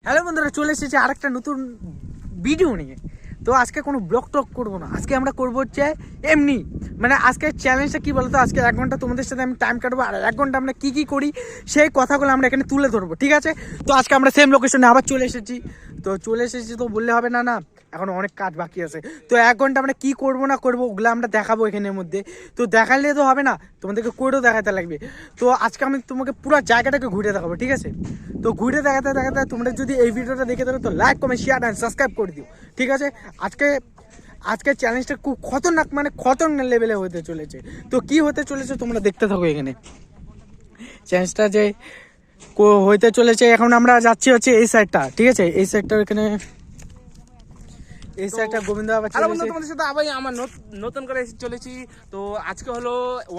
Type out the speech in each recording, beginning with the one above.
Hello বন্ধুরা, চলে এসেছি আরেকটা নতুন ভিডিও নিয়ে। তো আজকে কোনো ব্লগ টক করবো না, আজকে আমরা করবো হচ্ছে এমনি, মানে আজকে চ্যালেঞ্জটা কী বলতো, আজকে 1 ঘন্টা তোমাদের সাথে আমি টাইম কাটবো, আর 1 ঘন্টা আমরা কী কী করি সেই কথাগুলো আমরা এখানে তুলে ধরবো, ঠিক আছে? তো আজকে আমরা সেম লোকেশনে আবার চলে এসেছি। তো বললে হবে না, না এখন অনেক কাজ বাকি আছে। তো 1 ঘন্টা আমরা কী করবো না করবো ওগুলো আমরা দেখাবো এখানের মধ্যে। তো দেখালে তো হবে না, তোমাদেরকে করেও দেখাতে লাগবে। তো আজকে আমি তোমাকে পুরো জায়গাটাকে ঘুরে দেখাবো, ঠিক আছে? তো ঘুরে দেখাতে দেখাতে তোমরা যদি এই ভিডিওটা দেখে থাকো তো like comment share and subscribe করে দিও, ঠিক আছে? আজকে চ্যালেঞ্জটা খুব খতরনাক, মানে খতরনাক লেভেলে হতে চলেছে। তো কি হতে চলেছে তোমরা দেখতে থাকো এখানে চ্যালেঞ্জটা যে হইতে চলেছে। এখন আমরা যাচ্ছি হচ্ছে এই সাইডটা, ঠিক আছে? এই সাইডটা এখানে এই সাইডটা গোবিন্দ বাবা চলে এসেছে। তোমাদের সাথে আবার আমার নতুন করে এসে চলেছি। তো আজকে হলো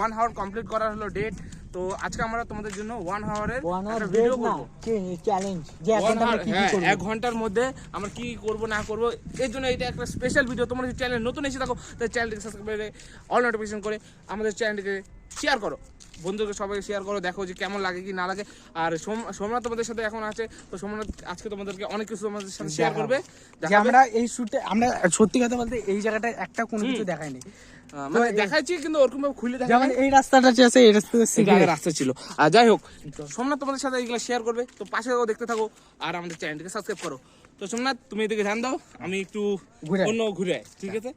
1 আওয়ার কমপ্লিট করার হলো ডেট। তো আজকে আমরা তোমাদের জন্য 1 আওয়ারের ভিডিও করব, চ্যালেঞ্জ যে 1 ঘন্টা আমরা কি কি করব, 1 ঘন্টার মধ্যে আমরা কি করব না করব, এর জন্য এটা একটা স্পেশাল ভিডিও। তোমরা যদি চ্যানেল নতুন এসে থাকো তাহলে চ্যানেলটিকে সাবস্ক্রাইব করে অল নোটিফিকেশন করে আমাদের চ্যানেলটিকে শেয়ার করো, বন্ধুকে সবাই শেয়ার করো, দেখো যে কেমন লাগে কি না লাগে। আর সোমনাথ তোমাদের সাথে এখন আছে, তো সোমনাথ আজকে তোমাদেরকে অনেক কিছু তোমাদের সাথে শেয়ার করবে। যে আমরা এই শুটে আমরা সত্যি কথা বলতে এই জায়গাটায় একটা কোনো কিছু দেখাইনি, মানে দেখাচ্ছি কিন্তু ওরকম ভাবে খুলে দেখা, যেমন এই রাস্তাটা আছে, এই রাস্তা ছিল। আর যাই হোক, সোমনাথ তোমাদের সাথে এগুলো শেয়ার করবে, তো পাশে দেখতে থাকো আর আমাদের চ্যানেলটিকে সাবস্ক্রাইব করো। তো সোমনাথ তুমি এদিকে ধ্যান দাও, আমি একটু অন্য ঘুরে আই, ঠিক আছে?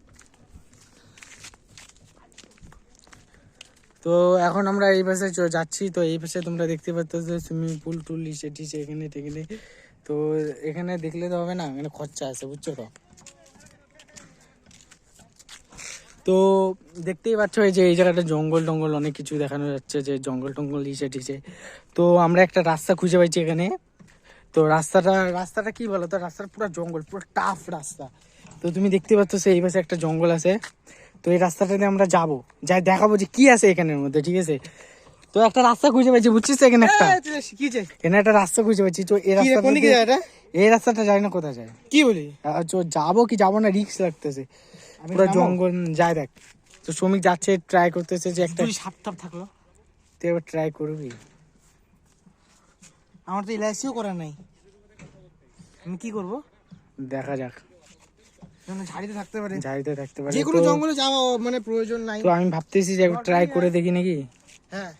তো এখন আমরা এই পাশে যাচ্ছি। তো এই পাশে তোমরা দেখতে পাচ্ছ যে সুইমিং পুল টুল সেটি এখানে টেখানে। তো এখানে দেখলে তো হবে না, এখানে খরচা আছে, বুঝছো তো? তো দেখতেই পাচ্ছ এই যে এই জায়গাটা জঙ্গল টঙ্গল অনেক কিছু দেখানো যাচ্ছে, যে জঙ্গল টঙ্গল টিসে। তো আমরা একটা রাস্তা খুঁজে পাইছি এখানে। তো রাস্তাটা কি বলো তো, রাস্তাটা পুরো জঙ্গল, পুরো টাফ রাস্তা। তো তুমি দেখতে পাচ্ছ এই পাশে একটা জঙ্গল আছে। তো এই রাস্তাটাতে আমরা যাবো, যাই দেখাবো যে কি আছে এখানের মধ্যে, ঠিক আছে? তো একটা রাস্তা খুঁজে পাইছি, বুঝছিস? এখানে একটা রাস্তা খুঁজে পাইছি। তো এই রাস্তাটা যাই না, কোথায় যায় কি বলি, যাবো কি যাবো না রিস্ক লাগতেছে, পুরো জঙ্গল। যাই দেখ, তো শ্রমিক যাচ্ছে, ট্রাই করতেছে যে একটা সাপ টাপ থাকলো। তুই এবার ট্রাই করবি? আমার তো এলআইসিও করা নাই, আমি কি করবো দেখা যাক। ঝাড়িতে থাকতে পারে যে কোনো জঙ্গলে যাওয়া মানে প্রয়োজন নাই। তো আমি ভাবতেছি যে একবার ট্রাই করে দেখি নাকি। হ্যাঁ,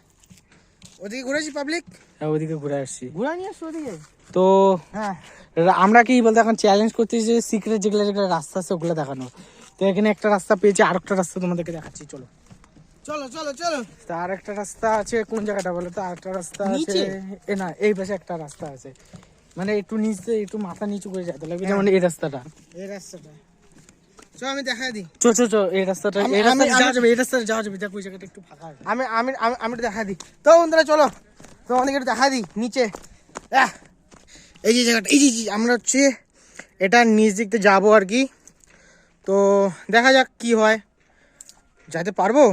ওদিকে ঘুরেছি পাবলিক, হ্যাঁ ওদিকে ঘুরে আসছি, ঘুরে নিয়ে আসছি ওদিকে। তো হ্যাঁ, আমরা কি বলতে এখন চ্যালেঞ্জ করতেছি যে সিক্রেট যেগুলো রাস্তা আছে ওগুলো দেখানো। তো এখানে একটা রাস্তা পেয়েছি, আর একটা রাস্তা তোমাদেরকে দেখাচ্ছি, চলো চলো চলো চলো। তো আর একটা রাস্তা আছে, কোন জায়গাটা বলো তো? আর একটা রাস্তা আছে না, এই পাশে একটা রাস্তা আছে, মানে একটু নিচে, একটু মাথা নিচু করে যেতে লাগবে, যেমন এই রাস্তাটা আমি দেখাই দিই। এই রাস্তাটা যাওয়া যাবে, দেখ ওই জায়গাটা একটু ফাঁকা আছে। আমি দেখাই দিই। তো বন্ধুরা চলো, তো আমাদেরকে একটু দেখাই দিই নিচে। এই যে জায়গাটা, এই যে আমরা হচ্ছে এটা নিচ দিক থেকে যাবো আর কি। তো দেখা যাক কি হয়, যেতে পারবো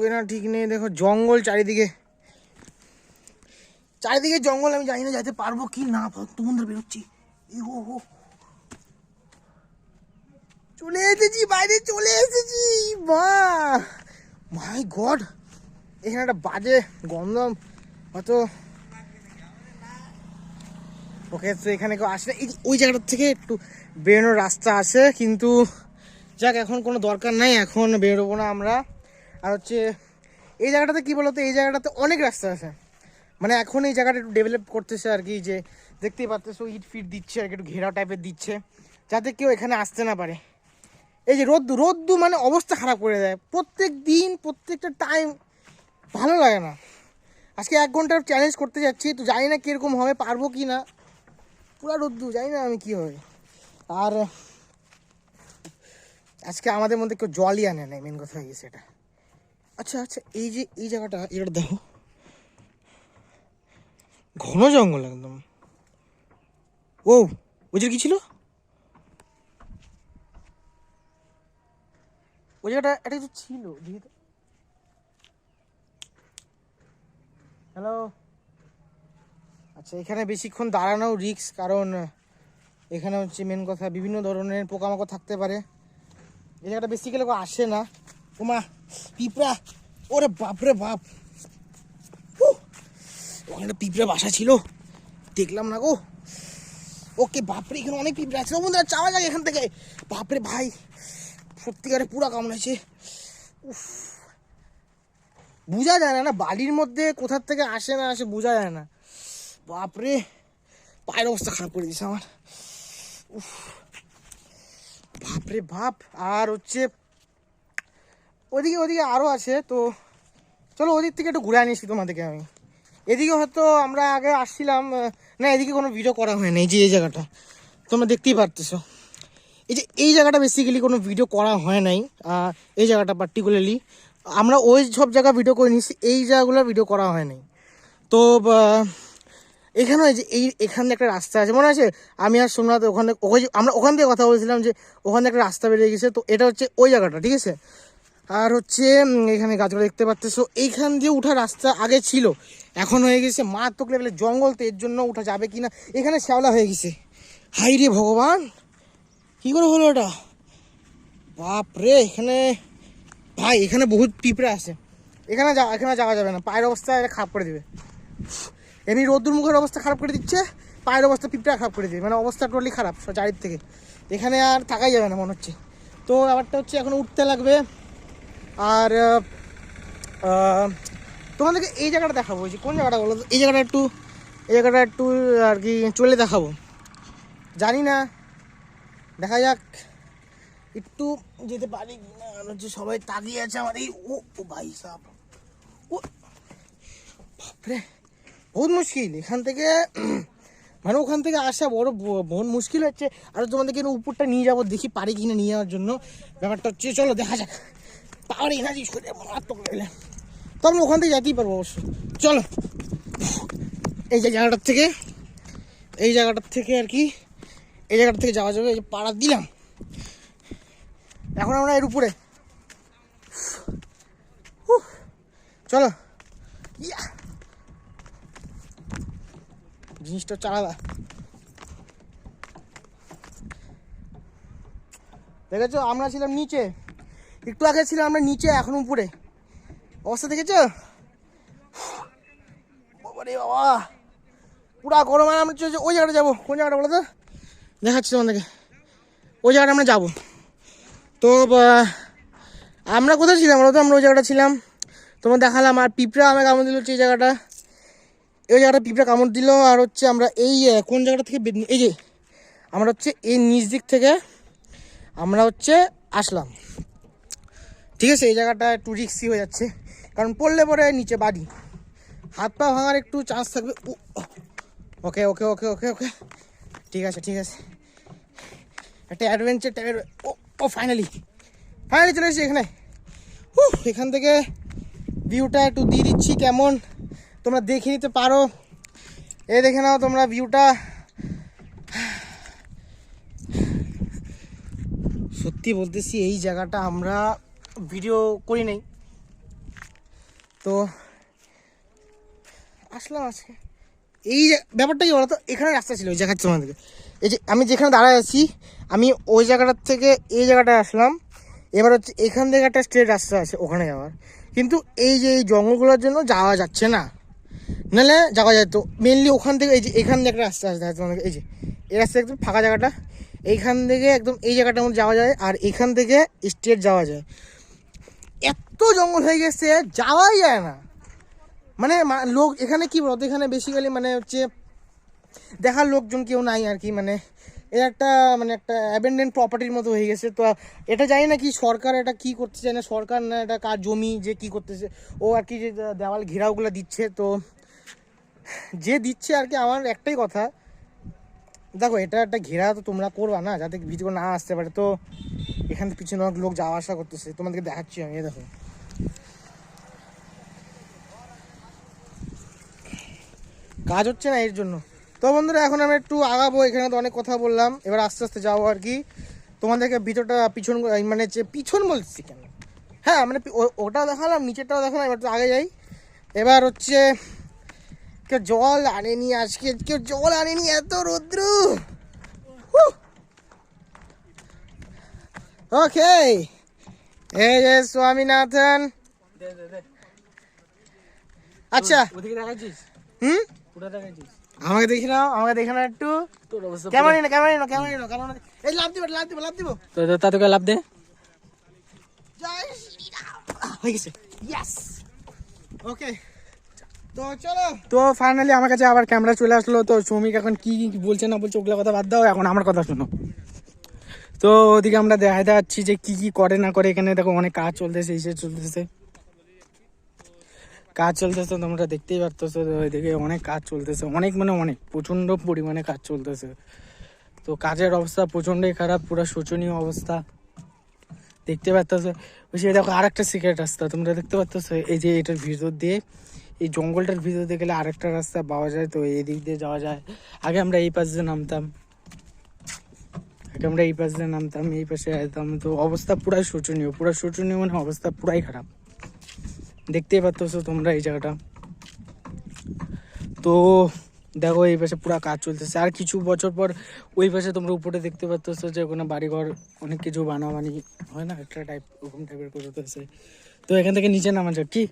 কিনা ঠিক নেই। দেখো জঙ্গল চারিদিকে জঙ্গল, আমি জানি না যেতে পারবো কি না। তো বন্ধুরা বেরোচ্ছি, চলে এসেছি বাইরে, চলে এসেছি। মাই গড, এখানে একটা বাজে গন্ধ হয়তো। ওকে, তো এখানে কেউ আসলে ওই জায়গাটার থেকে একটু বেরোনোর রাস্তা আছে, কিন্তু যাক এখন কোনো দরকার নাই, এখন বেরোবো না আমরা। আর হচ্ছে এই জায়গাটাতে কি বলতো, এই জায়গাটাতে অনেক রাস্তা আছে, মানে এখন এই জায়গাটা একটু ডেভেলপ করতেছে আর কি। যে দেখতেই পাচ্ছ ইট ফিট দিচ্ছে আর কি, একটু ঘেরাও টাইপের দিচ্ছে, যাতে কেউ এখানে আসতে না পারে। এই যে রোদ্দু মানে অবস্থা খারাপ করে দেয় প্রত্যেক দিন, প্রত্যেকটা টাইম ভালো লাগে না। আজকে 1 ঘন্টার চ্যালেঞ্জ করতে যাচ্ছি, তো জানি না কীরকম হবে, পারবো কি না, পুরো রোদ্দু, জানি না আমি কী হবে। আর আজকে আমাদের মধ্যে কেউ জলই আনে নাই, মেন কথা হয়ে গেছে এটা। আচ্ছা, এই যে এই জায়গাটা, এটা দেখো ঘন জঙ্গল একদম। ওই যে কি ছিল ওই জায়গাটা, এটা কিছু ছিল, দেখি তো। হ্যালো, আচ্ছা এখানে বেশিক্ষণ দাঁড়ানো রিস্ক, কারণ এখানে হচ্ছে মেন কথা বিভিন্ন ধরনের পোকামাকড় থাকতে পারে। এই জায়গাটা বেশি গেলে আসে না। ওমা পিঁপড়া, ওরে বাপরে বাপ, ওখানে পিঁপড়া বাসা ছিল, দেখলাম না গো। ওকে বাপরে, এখানে অনেক পিঁপড়ে আছে বন্ধুরা, চাওয়া যায় এখান থেকে। বাপরে ভাই, সত্যিকারে পুরা কামড়েছে। উফ, বোঝা যায় না বালির মধ্যে কোথার থেকে আসে না আসে বোঝা যায় না। বাপরে, পায়ের অবস্থা খারাপ করে দিয়েছে আমার। উফ, বাপরে বাপ। আর হচ্ছে ওদিকে আরও আছে, তো চলো ওদিক থেকে একটু ঘুরে আনিয়েছি তোমাদেরকে আমি। এদিকে হয়তো আমরা আগে আসছিলাম না, এদিকে কোনো ভিডিও করা হয় না। এই যে এই জায়গাটা তোমরা দেখতেই পারতেছো, এই জায়গাটা বেসিক্যালি কোনো ভিডিও করা হয় নাই। এই জায়গাটা পার্টিকুলারলি আমরা ওই সব জায়গা ভিডিও করে নিয়েছি, এই জায়গাগুলো ভিডিও করা হয় নাই। তো এখানে যে এখানে একটা রাস্তা আছে, মনে আছে আমি আর সোমনাথ আমরা ওখান থেকে কথা বলছিলাম যে ওখানে একটা রাস্তা বেরিয়ে গেছে। তো এটা হচ্ছে ওই জায়গাটা, ঠিক আছে। আর হচ্ছে এখানে গাছগুলো দেখতে পাচ্তেছো, এইখান দিয়ে উঠা রাস্তা আগে ছিল, এখন হয়ে গেছে মারাত্মক লেভেলের জঙ্গল। তো এর জন্য উঠা যাবে কিনা, এখানে শ্যাওলা হয়ে গেছে। হাই রে ভগবান, কি করে হলো এটা? বাপরে, এখানে ভাই এখানে বহুত পিঁপড়ে আছে। এখানে যাওয়া যাবে না, পায়ের অবস্থা এটা খারাপ করে দেবে। এমনি রোদ্দুর মুখের অবস্থা খারাপ করে দিচ্ছে, পায়ের অবস্থা পিঁপড়া খারাপ করে দেবে, মানে অবস্থা টোটালি খারাপ চারিদিক থেকে। এখানে আর থাকাই যাবে না মনে হচ্ছে। তো ব্যাপারটা হচ্ছে এখন উঠতে লাগবে। আর তোমাদেরকে এই জায়গাটা দেখাবো, যে কোন জায়গাটা বলো তো, এই জায়গাটা একটু আর কি চলে দেখাবো। জানি না, দেখা যাক একটু যেতে পারি কিনা। হচ্ছে সবাই তাকিয়ে আছে আমার এই ও ভাই সাহেব, ও বাপরে বহুত মুশকিল এখান থেকে, মানে ওখান থেকে আসা বড় বহুত মুশকিল হচ্ছে। আর তোমাদেরকে উপরটা নিয়ে যাবো, দেখি পারি কিনা নিয়ে যাওয়ার জন্য। ব্যাপারটা হচ্ছে চলো দেখা যাক, পাওয়ার এনার্জি শরীরে মারাত্মক লাগলে তো আমরা ওখান থেকে যেতেই পারবো অবশ্যই। চলো এই জায়গাটার থেকে আর কি, এই জায়গাটা থেকে যাওয়া যাবে। এই যে পাড়া দিলাম, এখন আমরা এর উপরে চলো। জিনিসটা চালাদা দেখেছো, আমরা ছিলাম নিচে, একটু আগে ছিলাম আমরা নিচে, এখন উপরে। অবস্থা দেখেছো বাবারে বাবা, পুরা গরম। আর আমরা ওই জায়গাটা যাবো, কোন জায়গাটা বলো তো, দেখাচ্ছি তোমাদেরকে। ওই জায়গাটা আমরা যাবো। তো আমরা কোথায় ছিলাম বলো তো, আমরা ওই জায়গাটা ছিলাম, তোমার দেখালাম। আর পিঁপড়া আমাকে কামড় দিল হচ্ছে এই জায়গাটা, পিঁপড়া কামড় দিল। আর হচ্ছে আমরা এই কোন জায়গাটা থেকে, এই যে আমরা হচ্ছে এই নিচ দিক থেকে আমরা হচ্ছে আসলাম, ঠিক আছে। এই জায়গাটা একটু রিস্কি হয়ে যাচ্ছে, কারণ পড়লে পরে নিচে বাড়ি, হাত পা ভাঙার একটু চান্স থাকবে। ওকে ওকে ওকে ওকে ওকে, ঠিক আছে একটা অ্যাডভেঞ্চার টাইপের। ও ফাইনালি চলে এসেছি এখানে। এখান থেকে ভিউটা একটু দিয়ে দিচ্ছি, কেমন তোমরা দেখে নিতে পারো। দেখে নাও তোমরা ভিউটা। সত্যি বলতেছি, এই জায়গাটা আমরা ভিডিও করি নাই, তো আসলাম আজকে। এই ব্যাপারটা কি বলতো, এখানে রাস্তা ছিল, ওই জায়গাটা তোমাদেরকে, এই যে আমি যেখানে দাঁড়ায় আছি, আমি ওই জায়গাটার থেকে এই জায়গাটায় আসলাম। এবার হচ্ছে এখান থেকে একটা স্ট্রেট রাস্তা আছে ওখানে যাওয়ার, কিন্তু এই যে এই জঙ্গলগুলোর জন্য যাওয়া যাচ্ছে না, নাহলে যাওয়া যেত। মেনলি ওখান থেকে এই যে এখান থেকে একটা রাস্তা আছে তোমাদেরকে, এই যে এই রাস্তা একদম ফাঁকা জায়গাটা, এইখান থেকে একদম এই জায়গাটার মধ্যে যাওয়া যায়, আর এখান থেকে স্ট্রেট যাওয়া যায়। এত জঙ্গল হয়ে গেছে, যাওয়াই যায় না। মানে লোক এখানে কি বলতো, এখানে বেসিক্যালি মানে হচ্ছে দেখার লোকজন কেউ নাই আর কি। মানে এর একটা অ্যাবেন্ডেন্ট প্রপার্টির মতো হয়ে গেছে। তো এটা জানি না কি সরকার এটা কি করতে চায় না, সরকার না এটা কার জমি যে কি করতেছে ও আর কি, যে দেওয়াল ঘেরাওগুলো দিচ্ছে। তো যে দিচ্ছে আর কি, আমার একটাই কথা, দেখো এটা একটা ঘেরা তো তোমরা করবা না, যাতে ভিতরে না আসতে পারে। তো এখান থেকে পিছনে অনেক লোক যাওয়া আসা করতেছে, তোমাদেরকে দেখাচ্ছি আমি। দেখো কাজ হচ্ছে না এর জন্য। তো বন্ধুরা এখন আমরা একটু আগাবো, এখানে তো অনেক কথা বললাম, এবার আস্তে আস্তে যাবো আর কি। তোমাদেরকে ভিতরটা মানে পিছন বলছি কেন, হ্যাঁ মানে ওটাও দেখালাম, নিচেরটাও দেখালাম। এবার তো আগে যাই। এবার হচ্ছে কেউ জল আনেনি আজকে, এত রৌদ্র। ওকে, এই যে স্বামীনাথন। আচ্ছা ওদিকে দেখাচ্ছিস? হুম, ওটা দেখাচ্ছিস? আমাকে দেখি না, আমাকে দেখে না একটু। তোর অবস্থা ক্যামেরা নিয়ে ক্যামেরা নিয়ে ক্যামেরা নিয়ে ক্যামেরা। এই লাভ দিব লাভ দিব লাভ দিব। তো তাদেরকে লাভ দে। জয় শ্রীরাম। হয়ে গেছে, ইয়েস। ওকে, তো চলো। তো ফাইনালি আমার কাছে আবার ক্যামেরা চলে আসলো। তো শ্রমিক এখন কি কি বলছে না বলছে ওগুলো কথা বাদ দাও, এখন আমার কথা শোনো। তো ওদিকে আমরা দেখাতে যাচ্ছি যে কি কি করে না করে। এখানে দেখো অনেক কাজ চলতেছে, এসে চলতেছে, কাজ চলতেছে, তোমরা দেখতেই পারতেছো। ওইদিকে অনেক কাজ চলতেছে, অনেক মানে অনেক প্রচন্ড পরিমাণে কাজ চলতেছে। তো কাজের অবস্থা প্রচন্ডই খারাপ, পুরো শোচনীয় অবস্থা দেখতে পারতেছো। ওই যে দেখো আরেকটা সিক্রেট রাস্তা তোমরা দেখতে পারতেছো, এই যে এটার ভিতর দিয়ে, এই জঙ্গলটার ভিতর দিয়ে গেলে আরেকটা রাস্তা পাওয়া যায়। তো এই দিক দিয়ে যাওয়া যায়। আগে আমরা এই পাশ দিয়ে নামতাম, এই পাশে যেতাম। তো অবস্থা পুরাই শোচনীয়, পুরো শোচনীয় মানে অবস্থা পুরাই খারাপ। দেখতেই পারতেছো তোমরা এই জায়গাটা। তো দেখো এই পাশে পুরা কাজ চলতেছে। আর কিছু বছর পর ওই পাশে তোমরা উপরে দেখতে পারতেছো যে ওখানে বাড়িঘর অনেক কিছু বানাবানি হয় না, একটা টাইপ ওরকম টাইপের করতেছে। তো এখান থেকে নিচে নামা যাক কি?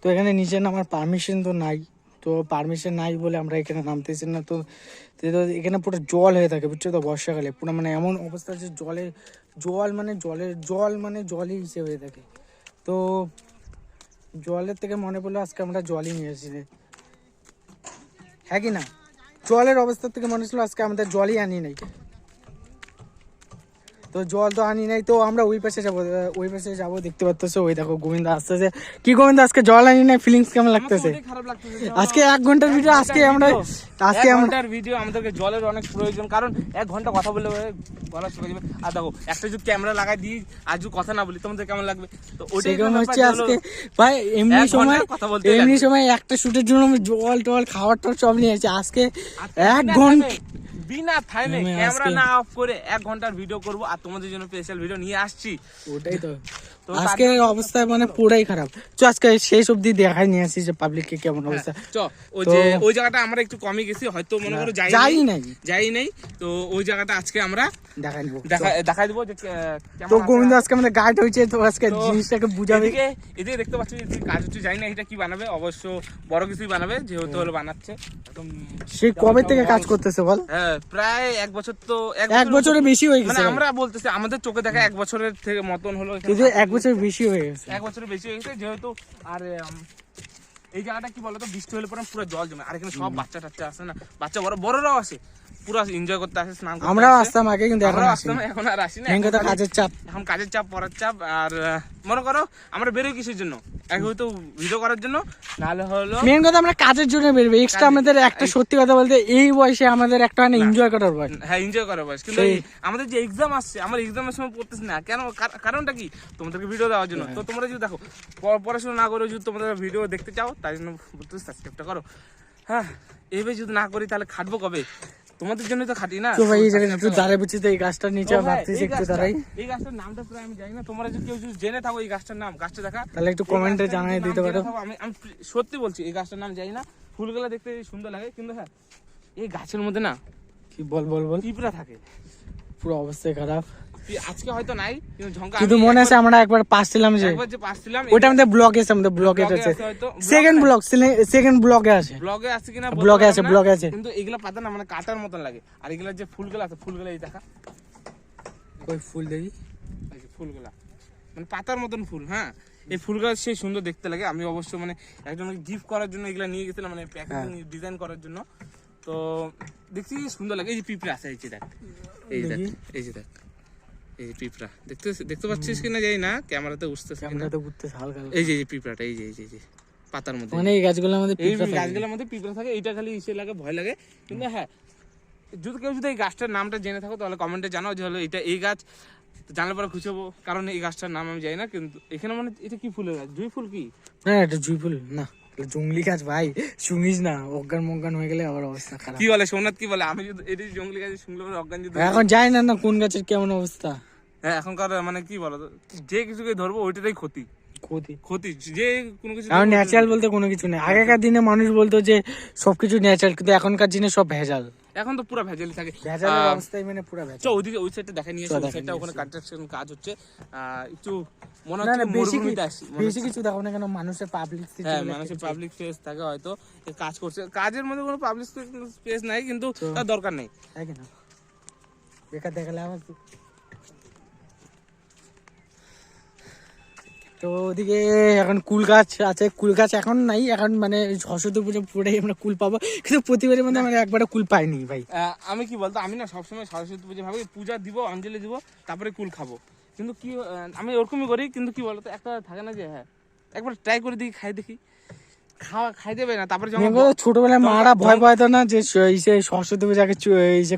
তো এখানে নিচে নামার পারমিশন তো নাই। তো পারমিশন নাই বলে আমরা এখানে নামতেছি না। তো এখানে পুরো জল হয়ে থাকে, বুঝছো তো, বর্ষাকালে পুরো মানে এমন অবস্থা যে জলই হিসেবে হয়ে থাকে। তো জলের থেকে মনে পড়লো আজকে আমরা জলই নিয়ে এসেছি, হ্যাঁ কি না? জলের অবস্থা থেকে মনে হচ্ছিল আজকে আমাদের জলই আনি নাই। তো জল তো আনি নাই, তো আমরা ওই পাশে যাবো। দেখতে পাচ্তেছো ওই দেখো গোবিন্দ আসতেছে। কি গোবিন্দ, আজকে জল আনি নাই, ফিলিংস কেমন লাগতেছে? খারাপ লাগতেছে। আজকে 1 ঘন্টার ভিডিও, আজকে আমরা ভিডিও আমাদেরকে জলের অনেক প্রয়োজন, কারণ 1 ঘন্টা কথা বললে গলা শুকিয়ে যাবে। আর দেখো একটা যদি ক্যামেরা লাগাই দিই আর যদি কথা না বলি তোমাদের কেমন লাগবে? তো ওটাই হচ্ছে আজকে ভাই। এমনি সময় একটা শুটের জন্য আমি জল টল খাবার টল সব নিয়ে এসেছি। আজকে 1 ঘন্টা বিনা থামে ক্যামেরা না অফ করে 1 ঘন্টার ভিডিও করব, আর তোমাদের জন্য স্পেশাল ভিডিও নিয়ে আসছি। ওটাই তো আজকে অবস্থা মানে পুরাই খারাপ। তো আজকে শেষ অবধি দেখাই নিয়ে আসি যে পাবলিককে কেমন অবস্থা। ওই জায়গাটা আমরা একটু কমই গেছি, হয়তো মনে করো যাই নাই। তো ওই জায়গাটা আজকে আমরা দেখাই দিব যে তো গোবিন্দ আজকে আমাদের গাইড হয়েছে। তো আজকে জিনিসটাকে বুঝাবে। এদিকে দেখতে পাচ্ছি যে কাজ হচ্ছে, জানি না এটা কি বানাবে, অবশ্য বড় কিছুই বানাবে যেহেতু হলো বানাচ্ছে। একদম সেই কবে থেকে কাজ করতেছে বল? হ্যাঁ প্রায় 1 বছর, তো 1 বছরের বেশি হয়ে গেছে। মানে আমরা বলতেছি আমাদের চোখে দেখা 1 বছরের থেকে মতন হলো, কিন্তু 1 বছর বেশি হয়ে গেছে। 1 বছরের বেশি হয়ে গেছে যেহেতু। আর এই জায়গাটা কি বলতো, বৃষ্টি হলে পরে পুরো জল জমে। আর এখানে সব বাচ্চা টাচ্চা আসে না, বাচ্চা বড়রাও আসে, পুরো এনজয় করতে আসে, স্নান করতে। আমরাও আসতাম আগে, কিন্তু এখন আর আসি না। এখন কাজের চাপ পড়ার চাপ। আর মনে করো আমরা বেরোই কিসের জন্য, এক হয়তো ভিডিও করার জন্য, নাহলে হলো মেন কথা আমরা কাজের জন্য বেরোবো। এক্সট্রা আমাদের একটা সত্যি কথা বলতে এই বয়সে আমাদের একটা মানে এনজয় করার বয়স। হ্যাঁ এনজয় করার বয়স, কিন্তু আমাদের যে এক্সাম আসছে, আমার এক্সামের সময় পড়তেছি না কেন? কারণটা কি? তোমাদেরকে ভিডিও দেওয়ার জন্য। তো তোমরা যদি দেখো পড়াশোনা না করে যদি তোমরা ভিডিও দেখতে চাও, তাই জন্য সাবস্ক্রাইবটা করো। হ্যাঁ এইভাবে যদি না করি তাহলে খাটবো কবে? তোমাদের জন্যই তো খাটি না। তো ভাই এই জায়গায় একটু দাঁড়ায় বুঝছি, তো এই গাছটার নিচে ভাবতেছি একটু দাঁড়াই। এই গাছটার নামটা প্রায় আমি জানি না, তোমরা যদি কেউ যদি জেনে থাকো এই গাছটার নাম, গাছটা দেখা তাহলে একটু কমেন্টে জানিয়ে দিতে পারো। আমি সত্যি বলছি এই গাছটার নাম জানি না। ফুলগুলো দেখতে সুন্দর লাগে, কিন্তু হ্যাঁ এই গাছের মধ্যে না কি বল পিঁপড়া থাকে, পুরো অবস্থা খারাপ। আজকে হয়তো নাই, কিন্তু মনে আছে আমরা একবার পাস ছিলাম, যে ওটা আমাদের ব্লগে আছে, সেকেন্ড ব্লগে আছে কিনা, ব্লগে আছে। কিন্তু এগুলা পাতা না মানে কাটার মতন লাগে। আর এগুলা যে ফুলগুলো আছে, ফুলগুলো এই দেখা, ওই ফুল দেখি, ফুলগুলা মানে পাতার মতন ফুল। হ্যাঁ এই ফুলগুলো সেই সুন্দর দেখতে লাগে। আমি অবশ্য মানে একজনকে গিফট করার জন্য এগুলা নিয়ে গেছিলাম, মানে প্যাকেজিং ডিজাইন করার জন্য। তো দেখছি সুন্দর লাগে। এই যে পিঁপড়া আছে, এই যে দেখ, এই যে দেখ, এই যে পিঁপড়া দেখতে পাচ্ছিস কিনা জানি না, ক্যামেরাতে উঠতেছে কিনা। এই যে পিঁপড়াটা, এই যে পাতার মধ্যে, মানে এই গাছগুলোর মধ্যে পিঁপড়া থাকে। এইটা খালি ইসে লাগে, ভয় লাগে। কিন্তু হ্যাঁ যদি কেউ যদি এই গাছটার নামটা জেনে থাকো তাহলে কমেন্টে জানাও যে হলো এটা এই গাছ। জানলে পরে খুশি হবো, কারণ এই গাছটার নাম আমি জানি না। কিন্তু এখানে মানে এটা কি ফুলের গাছ? জুঁই ফুল কি? না এটা জুঁই ফুল না, জঙ্গলি গাছ ভাই, শুনিস না অজ্ঞান হয়ে গেলে আবার অবস্থা খারাপ। কি বলে সোমনাথ, কি বলে? আমি যদি এটা জঙ্গলি গাছ শুনলে অজ্ঞান যদি, এখন জানি না কোন গাছের কেমন অবস্থা। হ্যাঁ এখনকার মানে কি বলো, যে কিছুকে ধরবো ওইটাই ক্ষতি, যে কোনো কিছু ন্যাচারাল বলতে কোনো কিছু নেই। আগেকার দিনে মানুষ বলতো যে সবকিছু ন্যাচারাল, কিন্তু এখনকার দিনে সব ভেজাল। এখন তো পুরো ভেজালি থাকে। ভেজালের অবস্থায় মানে পুরো ভেজাল। চো ওইদিকে ওই সাইডটা দেখে নিয়ে এসে, ওই সাইডটা ওখানে কনস্ট্রাকশন কাজ হচ্ছে, একটু মনে না হচ্ছে না বেশি মরুভূমিতে আসছি। বেশি কিছু দেখো না কেন, মানুষের পাবলিক হ্যাঁ, মানুষের পাবলিক স্পেস থাকে হয়তো, কাজ করছে, কাজের মধ্যে কোনো পাবলিক স্পেস নাই, কিন্তু তার দরকার নেই। তাই না, বেকার দেখালে আমার তো ওদিকে এখন কুল গাছ আছে, কুল গাছ এখন নাই, এখন মানে সরস্বতী পুজো পুরোটাই আমরা কুল পাবো, কিন্তু প্রতিবারের মধ্যে আমরা একবারও কুল পাইনি ভাই। আমি কি বলতো, আমি না সবসময় সরস্বতী পুজো ভাবি পূজা দিব, অঞ্জলি দিব, তারপরে কুল খাবো, কিন্তু কি আমি ওরকমই করি, কিন্তু কি বলতো একটা থাকে না যে হ্যাঁ একবার ট্রাই করে দেখি, খাই দেখি, খাই দেবে না, তারপরে যখন ছোটবেলায় মারা ভয় পাইতো না যে সরস্বতী পুজোকে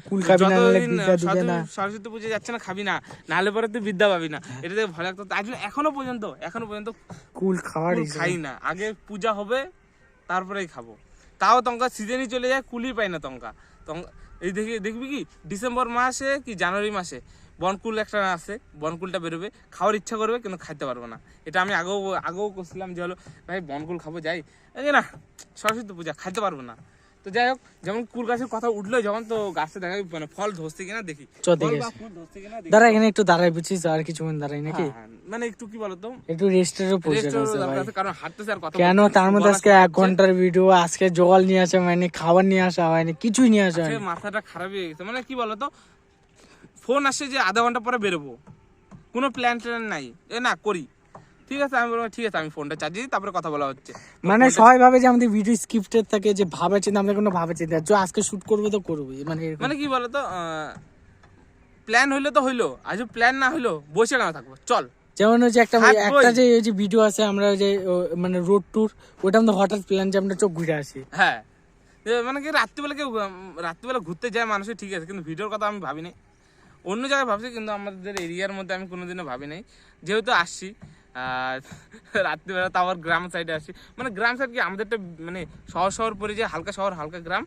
কুল খাবি না, যতদিন বিদ্যা দিবে না। সরস্বতী পুজো যাচ্ছে না খাবি না, নাহলে পরে তুই বিদ্যা পাবি না, এটা দেখে ভয় লাগতো, তাই জন্য এখনো পর্যন্ত কুল খাওয়ার কুল খাই না। আগে পূজা হবে তারপরেই খাবো, তাও তঙ্কা সিজনই চলে যায়, কুলই পাই না তঙ্কা। এই দেখবি কি ডিসেম্বর মাসে কি জানুয়ারি মাসে বনকুল একটা আছে, বনকুলটা বেরোবে, খাওয়ার ইচ্ছা করবে কিন্তু খাইতে পারবো না। এটা আমি আগেও করছিলাম যে হলো ভাই বনকুল খাবো, যাই না সরস্বতী পূজা খাইতে পারবো না। তো যাই হোক, যেমন কুল গাছের কথা উঠলো যখন, তো গাছটা দেখা মানে ফল ধরছে কিনা দেখি, দাঁড়া এখানে একটু দাঁড়াই, বুঝছিস, আর কিছুক্ষণ দাঁড়াই নাকি, মানে একটু কি বলতো একটু রেস্টেরও প্রয়োজন আছে ভাই, কারণ হাঁটতেছে আর কথা কেন তার মধ্যে আজকে 1 ঘন্টার ভিডিও, আজকে জল নিয়ে আসা হয়নি, খাবার নিয়ে আসা হয়নি, কিছুই নিয়ে আসা হয়নি। মাথাটা খারাপ হয়ে গেছে, মানে কি বলতো ফোন আসে যে আধা ঘন্টা পরে বেরোবো, কোনো প্ল্যান নাই, না করি, ঠিক আছে আমি বলবো ঠিক আছে আমি ফোনটা চার্জ দিই, তারপরে কথা বলা হচ্ছে। মানে সবাই ভাবে যে আমাদের ভিডিও স্ক্রিপ্টেড থাকে, যে ভাবে চিন্তা, আমরা কোনো ভাবে চিন্তা আজকে শুট করবো তো করবোই, মানে কি বলতো প্ল্যান হইলো তো হইলো, আজ প্ল্যান না হইলো বসে কেন থাকবো, চল। যেমন ওই যে একটা যে ওই যে ভিডিও আছে আমরা যে মানে রোড ট্যুর, ওটা আমাদের হঠাৎ প্ল্যান যে আমরা চোখ ঘুরে আসি। হ্যাঁ, মানে কি রাত্রিবেলা ঘুরতে যায় মানুষের, ঠিক আছে, কিন্তু ভিডিওর কথা আমি ভাবি নাই, অন্য জায়গায় ভাবছি, কিন্তু আমাদের এরিয়ার মধ্যে আমি কোনোদিনও ভাবি নাই, যেহেতু আসছি আর রাত্রিবেলা, তো আবার গ্রাম সাইডে আসছি, মানে গ্রাম সাইড কি আমাদেরটা মানে শহর পরে যায়, হালকা শহর হালকা গ্রাম,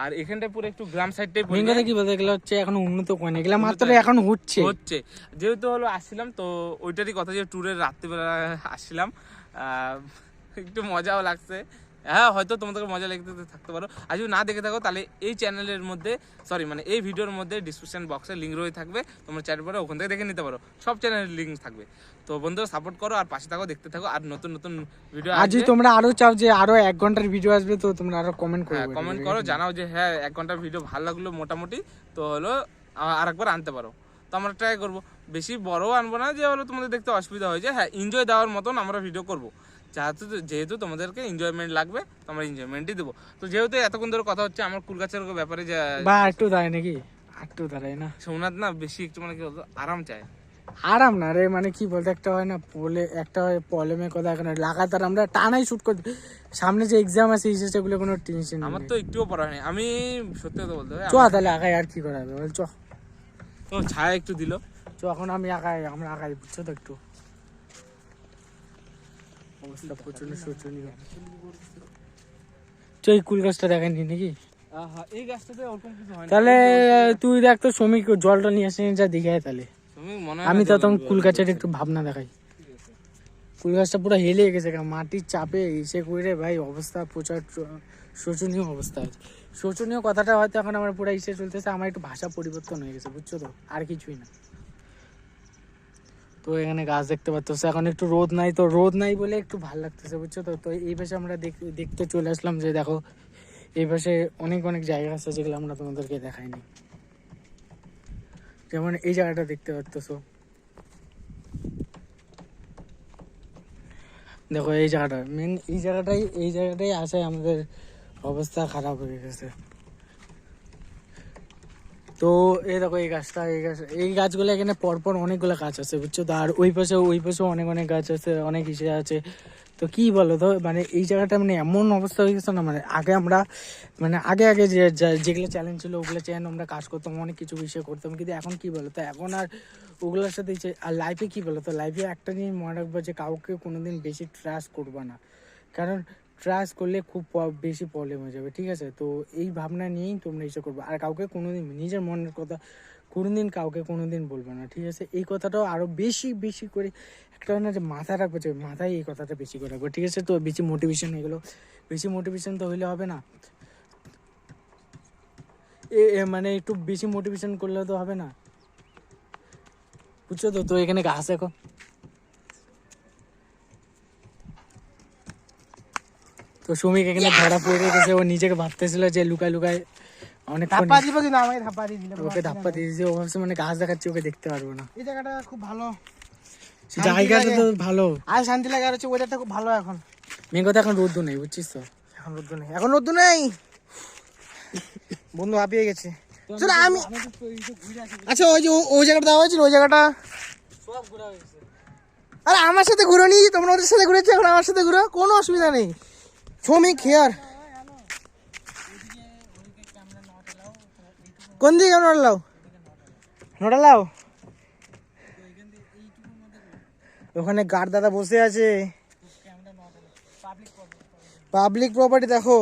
আর এখানটায় পুরো একটু গ্রাম সাইডটাই পড়ে যায়। কি বলতে গেলে হচ্ছে এখন উন্নত করে এগুলা মাত্র এখন হচ্ছে, যেহেতু হলো আসছিলাম, তো ওইটারই কথা যে ট্যুরের রাত্রিবেলা আসছিলাম, একটু মজাও লাগছে। হ্যাঁ, হয়তো তোমাদেরকে মজা লেগে থাকতে পারো, আর যদি না দেখে থাকো তাহলে এই চ্যানেলের মধ্যে মানে এই ভিডিওর মধ্যে ডিসক্রিপশন বক্সে লিঙ্ক রয়ে থাকবে, তোমরা চ্যানেল পরে ওখান থেকে দেখে নিতে পারো, সব চ্যানেলের লিঙ্ক থাকবে। তো বন্ধুরা সাপোর্ট করো আর পাশে থাকো, দেখতে থাকো, আর নতুন ভিডিও আর যদি তোমরা আরো চাও যে আরো 1 ঘন্টার ভিডিও আসবে, তো তোমরা আরো কমেন্ট করো, জানাও যে হ্যাঁ 1 ঘন্টার ভিডিও ভালো লাগলো মোটামুটি, তো হলো আরেকবার আনতে পারো, তো আমরা ট্রাই করবো, বেশি বড় আনবো না যে হলো তোমাদের দেখতে অসুবিধা হয়ে যায়, হ্যাঁ এনজয় দেওয়ার মতন আমরা ভিডিও করবো, যেহেতু তোমাদেরকে এনজয়মেন্ট লাগবে, তো আমরা এনজয়মেন্টই দেবো। তো যেহেতু এতক্ষণ ধরে কথা হচ্ছে আমার কুল গাছের ব্যাপারে, যে বা একটু দাঁড়ায় নাকি, একটু দাঁড়ায় না, সোমনাথ না বেশি একটু মানে কি বলতো আরাম চায়, আরাম না রে, মানে কি বলতে একটা হয় না একটা হয় প্রবলেমের কথা, এখন লাগাতার আমরা টানাই শুট করতে, সামনে যে এক্সাম আছে সেগুলো কোনো টেনশন আমার তো একটুও পড়া হয়নি, আমি সত্যি কথা বলতে চ তাহলে আগাই, আর কি করা হবে বল, চ তো ছায়া একটু দিল, চ এখন আমরা আগাই, বুঝছো তো, একটু অবস্থা প্রচন্ড শোচনীয়। এই কুল গাছটা দেখায়নি নাকি, এই গাছটাতে ওরকম কিছু হয় না, তাহলে তুই দেখ তো শ্রমিক জলটা নিয়ে আসে যা দেখে তাহলে, আমি তো তখন কুল গাছের একটু ভাবনা দেখাই। কুল গাছটা পুরো হেলে গেছে, মাটির চাপে এসে করে ভাই অবস্থা প্রচুর শোচনীয় অবস্থা। শোচনীয় কথাটা হয়তো এখন আমার পুরো ইসে চলতেছে, আমার একটু ভাষা পরিবর্তন হয়ে গেছে, বুঝছো তো, আর কিছুই না। তো এখানে গাছ দেখতে পাচ্ছ, এখন একটু রোদ নাই বলে একটু ভালো লাগতেছে, বুঝছো তো। তো এই পাশে আমরা দেখতে চলে আসলাম, যে দেখো এই পাশে অনেক জায়গা আছে যেগুলো আমরা তোমাদেরকে দেখাইনি, যেমন এই জায়গাটা দেখতে পাচ্ছ, দেখো এই জায়গাটা মেন, এই জায়গাটাই আসে আমাদের অবস্থা খারাপ হয়ে গেছে। তো এই দেখো এই গাছগুলো এখানে পরপর অনেকগুলো গাছ আছে, বুঝছো তো, আর ওই পাশে অনেক গাছ আছে, অনেক ইসে আছে। তো কি বলো তো, মানে এই জায়গাটা মানে এমন অবস্থা হয়ে গেছে না, মানে আগে যেগুলো চ্যালেঞ্জ ছিল ওগুলো চ্যালেঞ্জ আমরা কাজ করতাম, অনেক কিছু বিষয় করতাম, কিন্তু এখন কি বলো তো, এখন আর ওগুলোর সাথে আর লাইফে কি বলো তো, লাইফে একটা জিনিস মনে রাখবো যে কাউকে কোনোদিন বেশি ট্রাস্ট করবা না, কারণ ট্রাস্ট করলে খুব বেশি প্রবলেম হয়ে যাবে, ঠিক আছে। তো এই ভাবনা নিয়েই তোমরা এসে করবো, আর কাউকে কোনোদিন নিজের মনের কথা কোনোদিন কাউকে কোনোদিন বলবো না, ঠিক আছে। এই কথাটাও আরো বেশি করে একটা না যে মাথায় রাখবো, যে মাথায় এই কথাটা বেশি করে রাখবো, ঠিক আছে। তো বেশি মোটিভেশন হয়ে গেলো, বেশি মোটিভেশন তো হইলে হবে না, মানে একটু বেশি মোটিভেশন করলে তো হবে না, বুঝছো তো? তো এখানে ঘাস দেখো, তো শ্রমিক এখানে ধরা পড়ে গেছে। ও নিজেকে ভাবতেছিল যে লুকায় লুকায় অনেক ধাপ্পা দিব কিন্তু আমাকে ধাপ্পা দিয়ে দিলে ওকে ধাপ্পা দিয়ে দিয়েছে। ও ভাবছে মানে ঘাস দেখাচ্ছে, ওকে দেখতে পারবো না। এই জায়গাটা খুব ভালো, জায়গাটা তো ভালো, আর শান্তি লাগে। আর হচ্ছে ওয়েদারটা খুব ভালো এখন। মেন কথা এখন রোদ্দু নেই, বুঝছিস তো? এখন রোদ্দু নেই, এখন রোদ্দু নেই। বন্ধু হাঁপিয়ে গেছে। চলো আমি আচ্ছা ওই যে ওই জায়গাটা দেওয়া হয়েছিল, ওই জায়গাটা সব ঘোরা হয়েছে। আরে আমার সাথে ঘুরো নি, তোমরা ওদের সাথে ঘুরেছো, এখন আমার সাথে ঘুরো, কোনো অসুবিধা নেই। শ্রমিক হেয়ার কোন দিকে নড়ালাও নড়ালাও? ওখানে গার্ড দাদা বসে আছে। পাবলিক প্রপার্টি দেখো,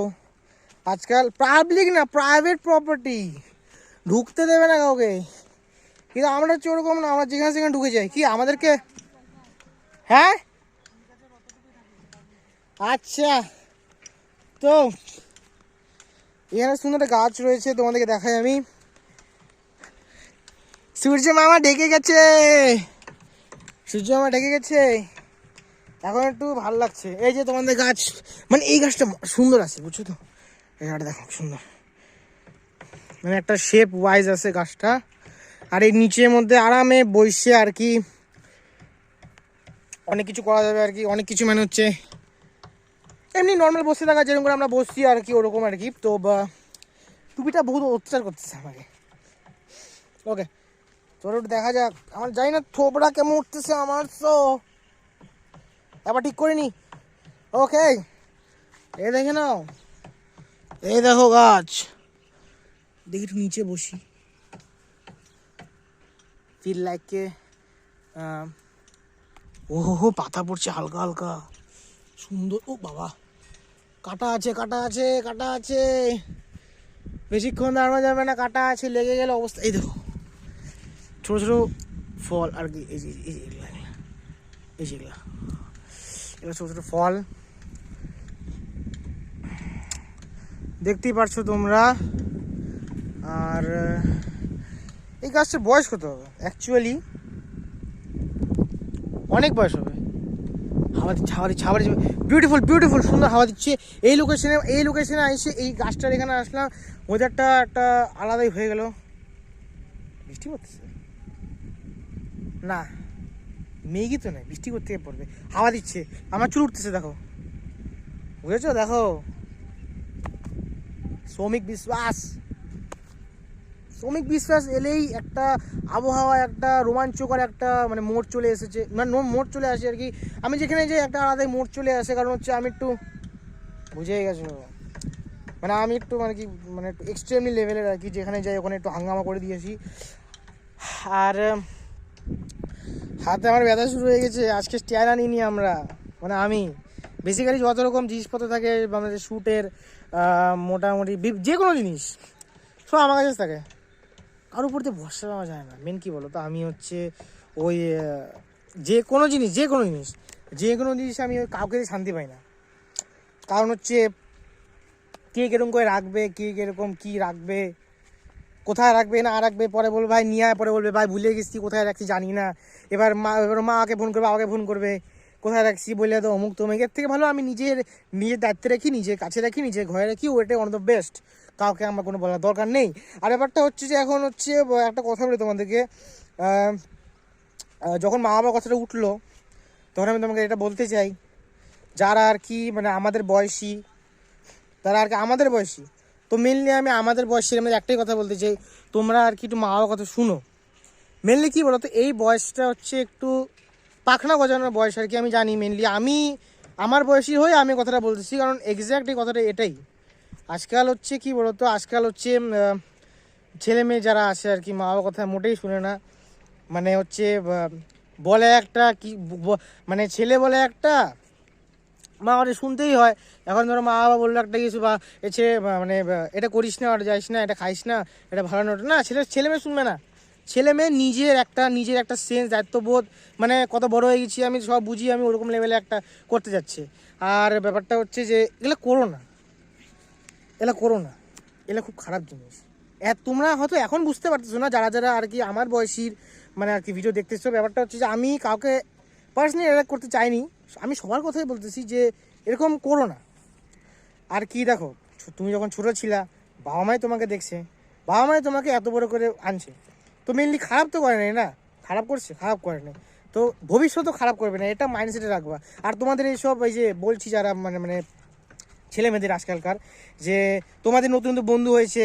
আজকাল পাবলিক না প্রাইভেট প্রপার্টি, ঢুকতে দেবে না কাউকে। কিন্তু আমরা হচ্ছে ওরকম না, আমরা যেখানে সেখানে ঢুকে যাই। কি আমাদেরকে, হ্যাঁ আচ্ছা। তো এখানে সুন্দর একটা গাছ রয়েছে, তোমাদেরকে দেখাই আমি। সূর্য মামা ঢেকে গেছে, সূর্য মামা ঢেকে গেছে, এখন একটু ভালো লাগছে। এই যে তোমাদের গাছ, মানে এই গাছটা সুন্দর আছে, বুঝছো তো? এই গাছটা দেখো সুন্দর, মানে একটা শেপ ওয়াইজ আছে গাছটা। আর এই নিচের মধ্যে আরামে বসে আর কি অনেক কিছু করা যাবে আর কি, অনেক কিছু মানে হচ্ছে এমনি নর্মাল বসে থাকা যেরকম করে আমরা বসছি আর কি, ওরকম আর কি। তো বা টুপিটা বহুত অত্যাচার করতেছে আমাকে। ওকে চলো একটু দেখা যাক, আমার জানি না থোবড়া কেমন উঠতেছে আমার, তো এবার ঠিক করে নি। ওকে এই দেখে নাও, এই দেখো গাছ। দেখি একটু নিচে বসি, ফিল লাইক ও হো পাতা পড়ছে হালকা হালকা, সুন্দর। ও বাবা কাটা আছে, কাটা আছে, কাটা আছে, বেশিক্ষণ দাঁড়ানো যাবে না, কাটা আছে, লেগে গেলে অবস্থা। এই দেখো ছোট ছোট ফল আর কি, এই যে এগুলা, এই যেগুলা এগুলো ছোট ছোট ফল দেখতেই পারছো তোমরা। আর এই গাছটার বয়স কত হবে অ্যাকচুয়ালি? অনেক বয়স হবে। হাওয়া দিচ্ছে, হাওয়া দিচ্ছে, হাওয়া দিচ্ছে, বিউটিফুল বিউটিফুল সুন্দর হাওয়া দিচ্ছে। এই লোকেশনে এসে এই গাছটার এখানে আসলাম, ওয়েদারটা একটা আলাদাই হয়ে গেল। বৃষ্টি পড়তেছে না, মেঘই তো নেই, বৃষ্টি করতে পড়বে। হাওয়া দিচ্ছে, আমার চুল উঠতেছে দেখো, বুঝেছো? দেখো শ্রমিক বিশ্বাস এলেই একটা আবহাওয়া, একটা রোমাঞ্চকর একটা মানে মোড় চলে এসেছে, মানে মোড় চলে আসে আর কি। আমি যেখানে যে একটা আলাদাই মোড় চলে আসে, কারণ হচ্ছে আমি একটু বুঝেই গেছো, মানে আমি একটু মানে কি মানে একটু এক্সট্রিমলি লেভেলের আর কি, যেখানে যাই ওখানে একটু হাঙ্গামা করে দিয়েছি। আর হাতে আমার ব্যথা শুরু হয়ে গেছে, আজকে স্টিয়ার আনিনি আমরা, মানে আমি বেসিক্যালি যত রকম জিনিসপত্র থাকে আমাদের শ্যুটের, মোটামুটি যে কোনো জিনিস সব আমার কাছে থাকে, কারোর উপর দিয়ে ভরসা পাওয়া যায় না। মেন কী বলো তো, আমি হচ্ছে ওই যে কোনো জিনিস আমি ওই কাউকে শান্তি পাই না। কারণ হচ্ছে কে কীরকম করে রাখবে, কে কীরকম কী রাখবে, কোথায় রাখবে না রাখবে, পরে বলবে ভাই নিয়ে আয়, পরে বলবে ভাই ভুলে গেছি কোথায় রাখছি জানি না। এবার মাকে ফোন করবে, বাবাকে ফোন করবে, কোথায় রাখছি বললে তো অমুক তমুক। এর থেকে ভালো আমি নিজের দায়িত্বে রাখি, নিজের কাছে রাখি, নিজের ঘরে রাখি, ওইটাই ওয়ান অফ দ্য বেস্ট। কাউকে আমার কোনো বলার দরকার নেই। আর ব্যাপারটা হচ্ছে যে এখন হচ্ছে একটা কথা বলি তোমাদেরকে, যখন মা বাবার কথাটা উঠলো তখন আমি তোমাকে এটা বলতে চাই, যারা আর কি মানে আমাদের বয়সী, তো মেনলি আমি আমাদের বয়সের আমি একটাই কথা বলতে চাই, তোমরা আর কি একটু মা বাবার কথা শুনো। মেনলি কী বলো তো, এই বয়সটা হচ্ছে একটু পাখনা গজানোর বয়স আর কি। আমি জানি মেনলি আমি আমার বয়সী হয়ে আমি কথাটা বলতেছি, কারণ এক্স্যাক্ট এই কথাটা এটাই। আজকাল হচ্ছে কি বলো তো, আজকাল হচ্ছে ছেলে মেয়ে যারা আসে আর কি মা বাবার কথা মোটেই শুনে না। মানে হচ্ছে বলে একটা কি মানে ছেলে বলে একটা, মা বাবা শুনতেই হয়। এখন ধরো মা বাবা বললো একটা কিছু, বা মানে এটা করিস না, ওটা যাইস না, এটা খাইস না, এটা ভালো না, ওটা না, ছেলে মেয়ে শুনবে না। ছেলে মেয়ে নিজের একটা সেন্স, দায়িত্ববোধ, মানে কত বড় হয়ে গেছি আমি সব বুঝি, আমি ওরকম লেভেলে একটা করতে যাচ্ছে। আর ব্যাপারটা হচ্ছে যে এগুলো করো না, এগুলো খুব খারাপ জিনিস। তোমরা হয়তো এখন বুঝতে পারতেছো না, যারা যারা আর কি আমার বয়সীর মানে আর কি ভিডিও দেখতেছো। ব্যাপারটা হচ্ছে যে আমি কাউকে পার্সোনালি অ্যাটাক করতে চাইনি, আমি সবার কথাই বলতেছি যে এরকম করো না। আর কি দেখো, তুমি যখন ছোটো ছিলা বাবা মাই তোমাকে দেখছে, বাবা মাই তোমাকে এত বড় করে আনছে, তো মেনলি খারাপ তো করে নাই না, খারাপ করছে? খারাপ করে নাই, তো ভবিষ্যতেও খারাপ করবে না, এটা মাইন্ডসেটে রাখবা। আর তোমাদের এইসব এই যে বলছি যারা মানে মানে ছেলে মেয়েদের আজকালকার, যে তোমাদের নতুন নতুন বন্ধু হয়েছে,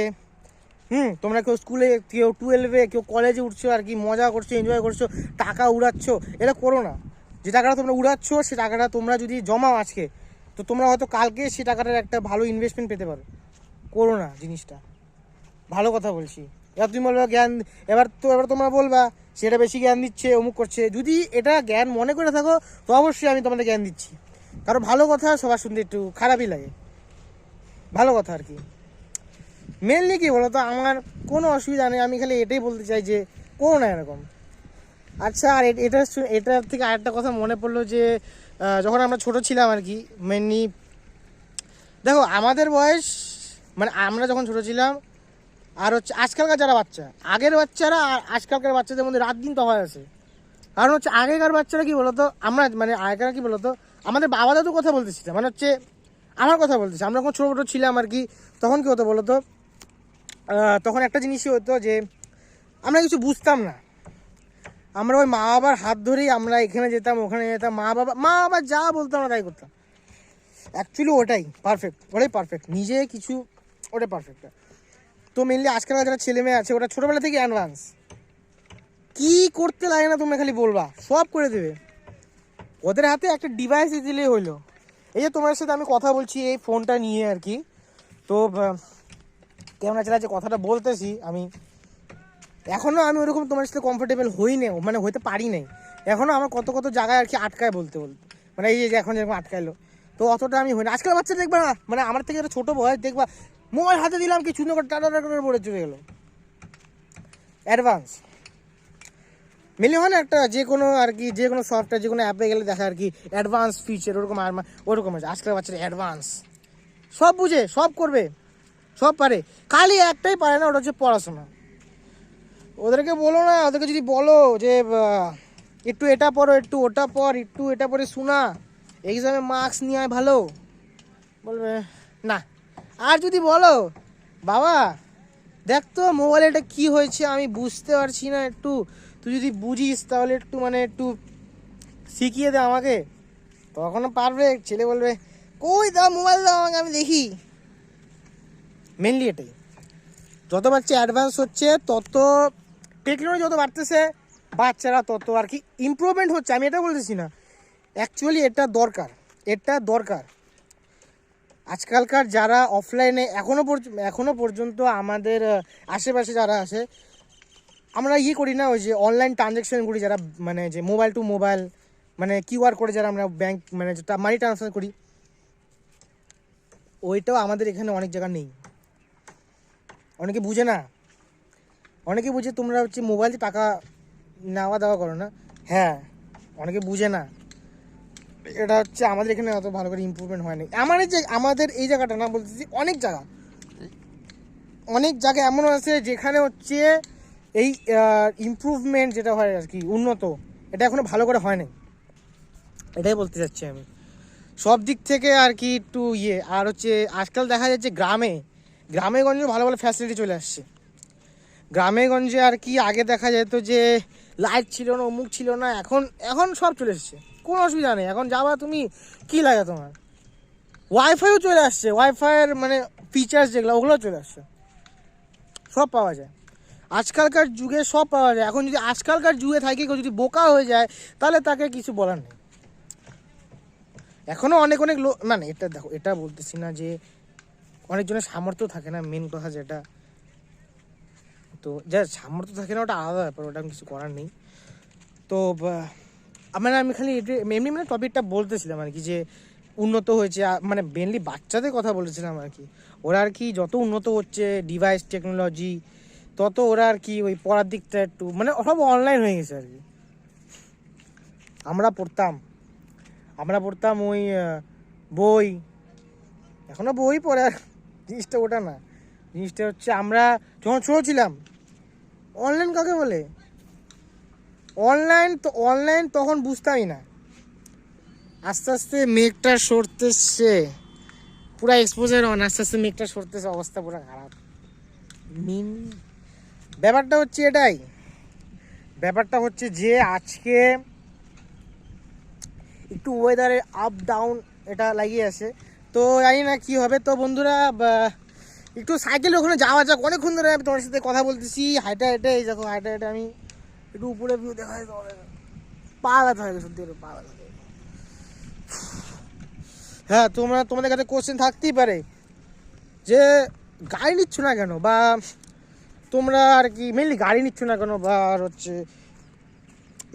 তোমরা কেউ স্কুলে, কেউ 12-এ, কেউ কলেজে উঠছো আর কি, মজা করছো, এনজয় করছো, টাকা উড়াচ্ছ, এটা করো না। যে টাকাটা তোমরা উড়াচ্ছ সে টাকাটা তোমরা যদি জমাও আজকে, তো তোমরা হয়তো কালকে সে টাকাটার একটা ভালো ইনভেস্টমেন্ট পেতে পারো। করো না জিনিসটা, ভালো কথা বলছি। এবার তুমি বলবা জ্ঞান, এবার তোমরা বলবা সেটা বেশি জ্ঞান দিচ্ছে, অমুক করছে। যদি এটা জ্ঞান মনে করে থাকো তো অবশ্যই আমি তোমাদের জ্ঞান দিচ্ছি, কারণ ভালো কথা সবার শুনতে একটু খারাপই লাগে, ভালো কথা আর কি। মেনলি কি বলো তো, আমার কোনো অসুবিধা নেই, আমি খালি এটাই বলতে চাই যে করো না এরকম। আচ্ছা, আর এটার থেকে আরেকটা কথা মনে পড়লো যে যখন আমরা ছোট ছিলাম আর কি, মেনলি দেখো আমাদের বয়স মানে আমরা যখন ছোট ছিলাম আর হচ্ছে আজকালকার যারা বাচ্চা, আগের বাচ্চারা আর আজকালকার বাচ্চাদের মধ্যে রাত দিন তফাৎ আছে। কারণ হচ্ছে আগেকার বাচ্চারা কি বলতো, আমরা মানে আগেকার কি বলতো, আমাদের বাবা দাদু কথা বলতেছি না, মানে হচ্ছে আমার কথা বলতেছি, আমরা যখন ছোটো ছোটো ছিলাম আর কি, তখন কি হতো বলতো, তখন একটা জিনিসই হতো যে আমরা কিছু বুঝতাম না, আমরা ওই মা বাবার হাত ধরেই আমরা এখানে যেতাম ওখানে যেতাম, মা বাবা যা বলতো আমরা তাই করতাম। অ্যাকচুয়ালি ওটাই পারফেক্ট নিজে কিছু, ওটাই পারফেক্ট। তো মেনলি আজকালকার যারা ছেলে মেয়ে আছে ওরা ছোটোবেলা থেকে অ্যাডভান্স, কি করতে লাগে না তোমরা খালি বলবা সব করে দেবে, ওদের হাতে একটা ডিভাইস দিলেই হইলো। এই যে তোমার সাথে আমি কথা বলছি এই ফোনটা নিয়ে আর কি, তো ক্যামেরা চালা যে কথাটা বলতেছি আমি, এখনও আমি ওরকম তোমার সাথে কমফোর্টেবল হই না, মানে হইতে পারি নাই এখনও, আমার কত কত জায়গায় আর কি আটকায় বলতে মানে এই যে এখন যেরকম আটকাইলো, তো অতটা আমি হই না। আজকাল বাচ্চা দেখবা না, মানে আমার থেকে একটা ছোটো বয়স দেখবা, মোবাইল হাতে দিলাম কি চুনো করে টাটা করে পড়ে চলে গেলো, অ্যাডভান্স। মেনলি হয় না একটা যে কোনো আর কি, যে কোনো সফটওয়্যার যে কোনো অ্যাপে গেলে দেখা আর কি অ্যাডভান্স ফিচার ওরকম, আর ওরকম আছে আজকাল বাচ্চারা অ্যাডভান্স, সব বুঝে সব করবে সব পারে, খালি একটাই পারে না, ওটা হচ্ছে পড়াশোনা। ওদেরকে বলো না, ওদেরকে যদি বলো যে একটু এটা পড়ো, একটু ওটা পড়, একটু এটা পড়ে শোনা, এক্সামে মার্কস নিয়ে আয় ভালো, বলবে না। আর যদি বলো বাবা দেখ তো মোবাইলে এটা কী হয়েছে আমি বুঝতে পারছি না, একটু তুই যদি বুঝিস তাহলে একটু মানে একটু শিখিয়ে দে আমাকে, তখনও পারবে। ছেলে বলবে কই দাও মোবাইল দাও আমাকে আমি দেখি। মেনলি এটাই, যত বাচ্চা অ্যাডভান্স হচ্ছে তত টেকনোলজি যত বাড়তেছে বাচ্চারা তত আর কি ইমপ্রুভমেন্ট হচ্ছে, আমি এটা বলতেছি না, অ্যাকচুয়ালি এটা দরকার। আজকালকার যারা অফলাইনে এখনও পর্যন্ত আমাদের আশেপাশে যারা আছে, আমরা করি না ওই যে অনলাইন ট্রানজ্যাকশন করি যারা, মানে যে মোবাইল টু মোবাইল মানে কিউআর করে যারা আমরা ব্যাংক মানে যেটা মানি ট্রান্সফার করি, ওইটাও আমাদের এখানে অনেক জায়গা নেই। অনেকে বুঝে না, অনেকে বুঝে তোমরা হচ্ছে মোবাইলে টাকা নেওয়া দেওয়া করো না, হ্যাঁ অনেকে বুঝে না, এটা হচ্ছে আমাদের এখানে অত ভালো করে ইমপ্রুভমেন্ট হয়নি। আমাদের এই জায়গাটা না বলতেছি, অনেক জায়গা এমনও আছে যেখানে হচ্ছে এই ইমপ্রুভমেন্ট যেটা হয় আর কি উন্নত, এটা এখনো ভালো করে হয় নাই, এটাই বলতে চাচ্ছি আমি সব দিক থেকে আর কি একটু আর হচ্ছে আজকাল দেখা যাচ্ছে গ্রামে গঞ্জে ভালো ভালো ফ্যাসিলিটি চলে আসছে। গ্রামে গঞ্জে আর কি আগে দেখা যেত যে লাইট ছিল না, অমুক ছিল না, এখন সব চলে এসছে, কোনো অসুবিধা নেই। এখন যাবা তুমি কি লাগে তোমার, ওয়াইফাইও চলে আসছে, ওয়াইফাইয়ের মানে ফিচার্স যেগুলো ওগুলো চলে আসছে, সব পাওয়া যায় আজকালকার যুগে, সব পাওয়া যায়। এখন যদি আজকালকার যুগে থাকে কেউ যদি বোকা হয়ে যায় তাহলে তাকে কিছু বলার নেই। এখনও অনেক লোক, মানে এটা দেখো, এটা বলতেছি না যে অনেকজনের সামর্থ্য থাকে না, মেন কথা যেটা, তো যার সামর্থ্য থাকে না ওটা আলাদা ব্যাপার, ওটা আমি কিছু করার নেই। তো মানে আমি খালি এটা এমনি মানে টপিকটা বলতেছিলাম আর কি, যে উন্নত হয়েছে, মানে মেনলি বাচ্চাদের কথা বলেছিলাম আর কি, ওরা আর কি যত উন্নত হচ্ছে ডিভাইস টেকনোলজি, তত ওরা আর কি ওই পড়ার দিকটা একটু মানে সব অনলাইন হয়ে গেছে আর কি। আমরা পড়তাম ওই বই, এখনও বই পড়ে, আর জিনিসটা ওটা না, জিনিসটা হচ্ছে আমরা যখন ছোট ছিলাম, অনলাইন কাকে বলে, অনলাইন তখন বুঝতামই না। আস্তে আস্তে মেঘটা সরতেছে, পুরা এক্সপোজার অন, আস্তে আস্তে মেঘটা সরতেছে, অবস্থা পুরো খারাপ। ব্যাপারটা হচ্ছে এটাই, ব্যাপারটা হচ্ছে যে আজকে একটু ওয়েদারে আপ ডাউন এটা লাগিয়ে আছে, তো জানি না কি হবে। তো বন্ধুরা একটু সাইকেলে ওখানে যাওয়া যাক, অনেকক্ষণ ধরে আমি তোমার সাথে কথা বলতেছি, হাইটে হাইটে, এই দেখো হাইটে হাইটে আমি একটু উপরে ভিউ দেখা যায়, পা ব্যথা হয়ে গেছে, সত্যি পা ব্যথা। হ্যাঁ, তোমাদের কাছে কোশ্চেন থাকতেই পারে যে গাড়ি নিচ্ছ না কেন, বা তোমরা আর কি মেনলি গাড়ি নিচ্ছ না কেন, বা আর হচ্ছে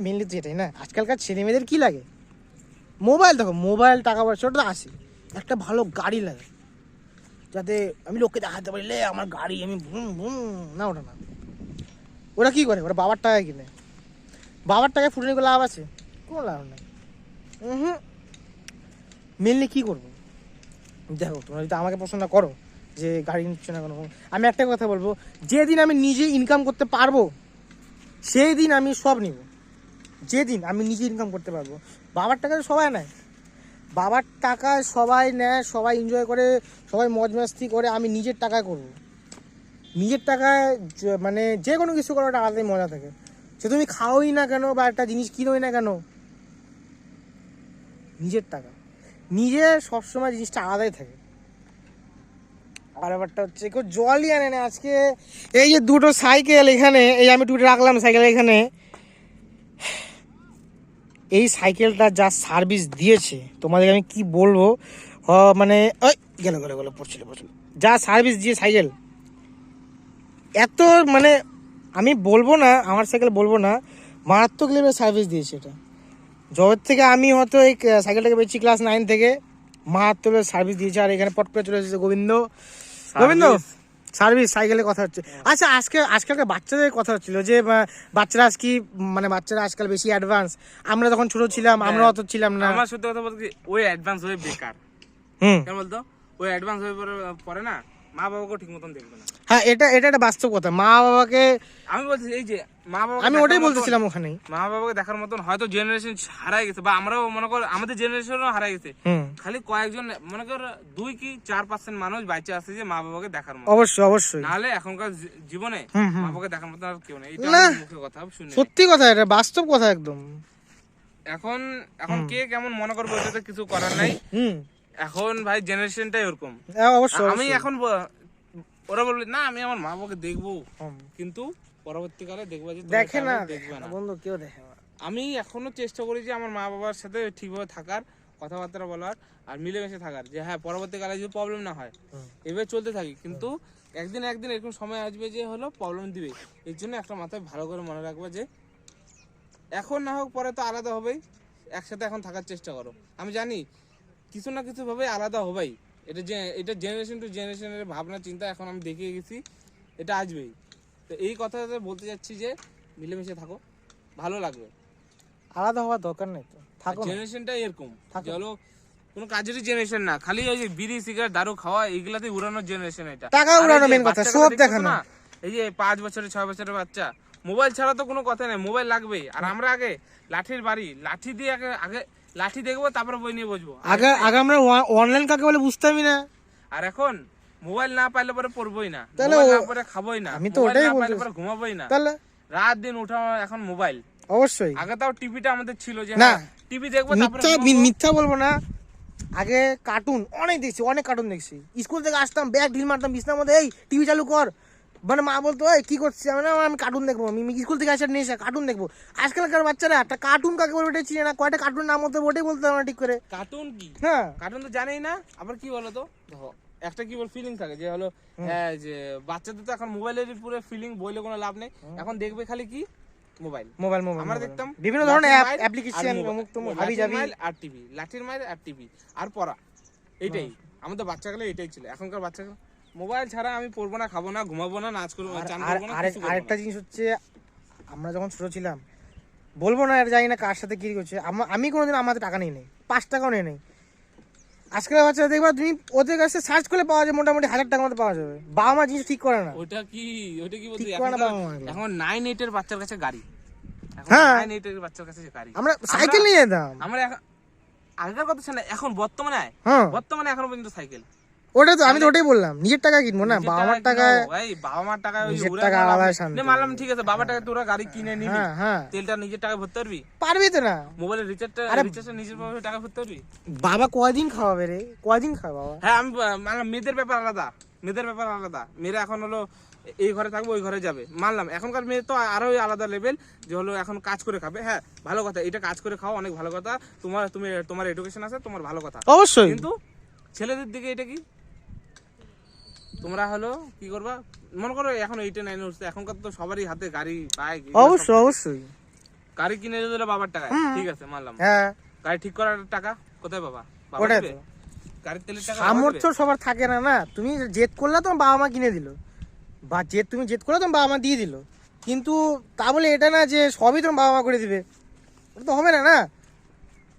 মেনলি তো এটাই না, আজকালকার ছেলে মেয়েদের কী লাগে, মোবাইল। দেখো মোবাইল, টাকা পয়সা ওটা আসে, একটা ভালো গাড়ি লাগে যাতে আমি লোককে দেখাতে পারি, লে আমার গাড়ি, আমি না, ওটা না। ওরা কী করে, ওরা বাবার টাকায় কিনে, বাবার টাকায় ফুটে নিয়ে লাভ আছে, কোনো লাভ নেই। মেনলি কী করবো, দেখো তোমরা যদি আমাকে প্রশ্ন করো যে গাড়ি নিচ্ছ না কেন, আমি একটা কথা বলবো, যেদিন আমি নিজে ইনকাম করতে পারবো সেই দিন আমি সব নিব। যেদিন আমি নিজে ইনকাম করতে পারবো, বাবার টাকা সবাই নেয়, বাবার টাকায় সবাই নেয়, সবাই এনজয় করে, সবাই মজ মাস্তি করে, আমি নিজের টাকায় করব। নিজের টাকায় মানে যে কোনো কিছু করার একটা আলাদাই মজা থাকে, সে তুমি খাওই না কেন বা একটা জিনিস কিনোই না কেন, নিজের টাকা নিজে সবসময় জিনিসটা আলাদাই থাকে। আর ব্যাপারটা হচ্ছে কেউ জলই আনে না আজকে। এই যে দুটো সাইকেল এখানে, এই আমি টুটে রাখলাম সাইকেল এখানে, এই সাইকেলটা যা সার্ভিস দিয়েছে তোমাদের আমি কি বলবো, মানে ওই গেল পড়ছিল যা সার্ভিস দিয়ে সাইকেল এত, মানে আমি বলবো না আমার সাইকেল বলবো না, মারাত্মক লেভেলের সার্ভিস দিয়েছে এটা। জবের থেকে আমি হয়তো এই সাইকেলটাকে পেয়েছি ক্লাস 9 থেকে, মারাত্মক সার্ভিস দিয়েছে। আর এখানে পট করে চলে এসেছে গোবিন্দ সার্ভিস সাইকেলের কথা হচ্ছে। আচ্ছা, আজকালকার বাচ্চাদের কথা হচ্ছিল যে বাচ্চারা আজকে মানে বাচ্চারা আজকাল বেশি অ্যাডভান্স, আমরা যখন ছোট ছিলাম আমরা অত ছিলাম না। আমার সত্যি কথা বলতে ওই অ্যাডভান্স হয়ে বেকার, কেন বলতো, ওই অ্যাডভান্স হয়ে পরে না মা বাবাকে ঠিক মতন দেখবে না। হ্যাঁ, এটা একটা বাস্তব কথা। মা বাবাকে আমি বলছি, এই যে মা বাবা, আমি ওটাই বলতেছিলাম, ওখানেই মা বাবাকে দেখার মতন হয়তো জেনারেশন হারাই গেছে, বা আমরাও মনে কর আমাদের জেনারেশনও হারাই গেছে। খালি কয়েকজন মনে কর 2-4% মানুষ বাইচে আছে যে মা বাবাকে দেখার মতো। অবশ্যই নাহলে এখনকার জীবনে মা বাবাকে দেখার মতো আর কেউ নেই। এটা মুখের কথা শুনে, সত্যি কথা, এটা বাস্তব কথা একদম। এখন কে কেমন মনে করবে ওটাতে কিছু করার নাই। এখন ভাই জেনারেশনটাই ওরকম। অবশ্যই আমি এখন ওরা বলবে না আমি আমার মা বাবাকে দেখবো, কিন্তু পরবর্তীকালে দেখবো যে দেখে না, দেখবে না বন্ধু, কেউ দেখে না। আমি এখনো চেষ্টা করি যে আমার মা বাবার সাথে ঠিকভাবে থাকার, কথাবার্তা বলার, আর মিলেমিশে থাকার, যে হ্যাঁ পরবর্তীকালে যদি প্রবলেম না হয় এভাবে চলতে থাকি। কিন্তু একদিন এরকম সময় আসবে যে হলো প্রবলেম দিবে। এর জন্য একটা মাথায় ভালো করে মনে রাখবে যে এখন না হোক পরে তো আলাদা হবেই, একসাথে এখন থাকার চেষ্টা করো। আমি জানি কিছু না কিছু ভাবে আলাদা হবেই, এটা জেনারেশন টু জেনারেশনের ভাবনা চিন্তা এখন আমি দেখিয়ে গেছি, এটা আসবেই। তো এই কথাটা বলতে যাচ্ছি যে মিলেমিশে থাকো, ভালো লাগবে। আলাদা হওয়ার দরকার নেই, তো থাকো। জেনারেশনটা এরকম চলো, কোনো কাজেরই জেনারেশন না, খালি ওই যে বিড়ি সিগারেট দারু খাওয়া এইগুলাতে উড়ানোর জেনারেশন। এটা টাকা উড়ানো মেন কথা, সব দেখানো। এই যে 5 বছরের 6 বছরের বাচ্চা, মোবাইল ছাড়া তো কোনো কথা নেই, মোবাইল লাগবেই। আর আমরা আগে লাঠির বাড়ি, লাঠি দিয়ে আগে লাঠি দেখবো, তারপরে বই নিয়ে বসবো। আগে আমরা অনলাইন কাকে বলে বুঝতামই না। আর এখন মোবাইল না পাইলে পরে পড়বোই না, তাহলে না পরে খাবোই না, আমি তো ওটাই বলছি, পরে ঘুমাবোই না, তাহলে রাত দিন উঠা এখন মোবাইল। অবশ্যই আগে তাও টিভিটা আমাদের ছিল যে না, টিভি দেখবো, মিথ্যা বলবো না, আগে কার্টুন অনেক দেখছি, অনেক কার্টুন দেখছি। স্কুল থেকে আসতাম, ব্যাগ ঢিল মারতাম বিছনার মধ্যে, এই টিভি চালু কর, মানে মা বলতো এই কি করছিস, আমি কার্টুন দেখবো, আমি স্কুল থেকে আসার নিয়ে এসে কার্টুন দেখবো। আজকালকার বাচ্চারা একটা কার্টুন কাকে বলে ওটাই চিনে না, কয়টা কার্টুন নাম হতে ওটাই বলতে পারে না ঠিক করে। কার্টুন কি, হ্যাঁ কার্টুন তো জানেই না। আবার কি বলতো, দেখো একটা কি বল ফিলিং থাকে যে হলো, হ্যাঁ যে বাচ্চাদের তো এখন মোবাইলের পুরো ফিলিং বইলে কোনো লাভ নেই, এখন দেখবে খালি কি মোবাইল। আমরা দেখতাম বিভিন্ন ধরনের অ্যাপ্লিকেশন, আর টিভি, লাঠির মাইল আর টিভি আর পড়া, এইটাই আমাদের বাচ্চাকালে এটাই ছিল। এখনকার বাচ্চা মোবাইল ছাড়া আমি পড়বো না, খাবো না, ঘুমাবো না, নাচ করবো, চান করবো না। আরেকটা জিনিস হচ্ছে, আমরা যখন ছোট ছিলাম, বলবো না, জানি না কার সাথে কি করছে, আমি কোনোদিন আমাদের টাকা নিয়ে নেই, 5 টাকাও নিয়ে নেই। আজকাল বাচ্চা দেখবা তুমি ওদের কাছে সার্চ করলে পাওয়া যায়, মোটামুটি 1000 টাকার মধ্যে পাওয়া যাবে। বাবা মা জিনিস ঠিক করে না। ওটা কি বলতে ঠিক করে না বাবা মা এগুলো। এখন 9-8 এর বাচ্চার কাছে গাড়ি, এখন হ্যাঁ। 9-8 এর বাচ্চার কাছে গাড়ি। আমরা সাইকেল নিয়ে যেতাম। আমরা আগেকার কথা শোনা, এখন বর্তমানে হ্যাঁ বর্তমানে এখনো পর্যন্ত সাইকেল। ওটা তো আমি তো ওটাই বললাম, নিজের টাকা কিনবো না, নিজের বাবা মার টাকায় টাকায়। কিনবো, এই বাবা মার টাকায় ওই নিজের উড়ে টাকা মারলাম। আলাদা শান্তি। নে মারলাম, ঠিক আছে, বাবার টাকায় তোরা গাড়ি কিনে নিবি, হ্যাঁ হ্যাঁ তেলটা নিজের টাকায় ভরতে পারবি, পারবি তো না। মোবাইলের রিচার্জটা আরে নিজের ভাবে টাকা ভরতে পারবি। বাবা কয়দিন খাওয়াবে রে, কয়দিন খাওয়া বাবা? হ্যাঁ আমি মানলাম মেয়েদের ব্যাপার আলাদা, মেয়েদের ব্যাপার আলাদা। মেয়েরা এখন হলো এই ঘরে থাকবে ওই ঘরে যাবে, মানলাম। এখনকার মেয়ে তো আরো আলাদা লেভেল, যে হলো এখন কাজ করে খাবে। হ্যাঁ ভালো কথা, এটা কাজ করে খাও, অনেক ভালো কথা। তোমার এডুকেশন আছে, তোমার ভালো কথা। অবশ্যই। কিন্তু ছেলেদের দিকে এটা কি, তোমরা হলো কি করবা, মনে করো এখন 8-9 উঠছে, এখনকার তো সবারই হাতে গাড়ি বাইক, অবশ্যই অবশ্যই। গাড়ি কিনে দিলে বাবার টাকায়, ঠিক আছে মানলাম। হ্যাঁ গাড়ি ঠিক করার টাকা কোথায় বাবা? বাবা ওটাই দেবে? তো। গাড়ির তেলের টাকা বাবা সামর্থ্য দেবে? সবার থাকে না। না তুমি জেদ করলে তোমার বাবা মা কিনে দিল, বা তুমি জেদ করলে তোমার বাবা মা দিয়ে দিল, কিন্তু তা বলে এটা না যে সবই তোমার বাবা মা করে দিবে, ওটা তো হবে না। না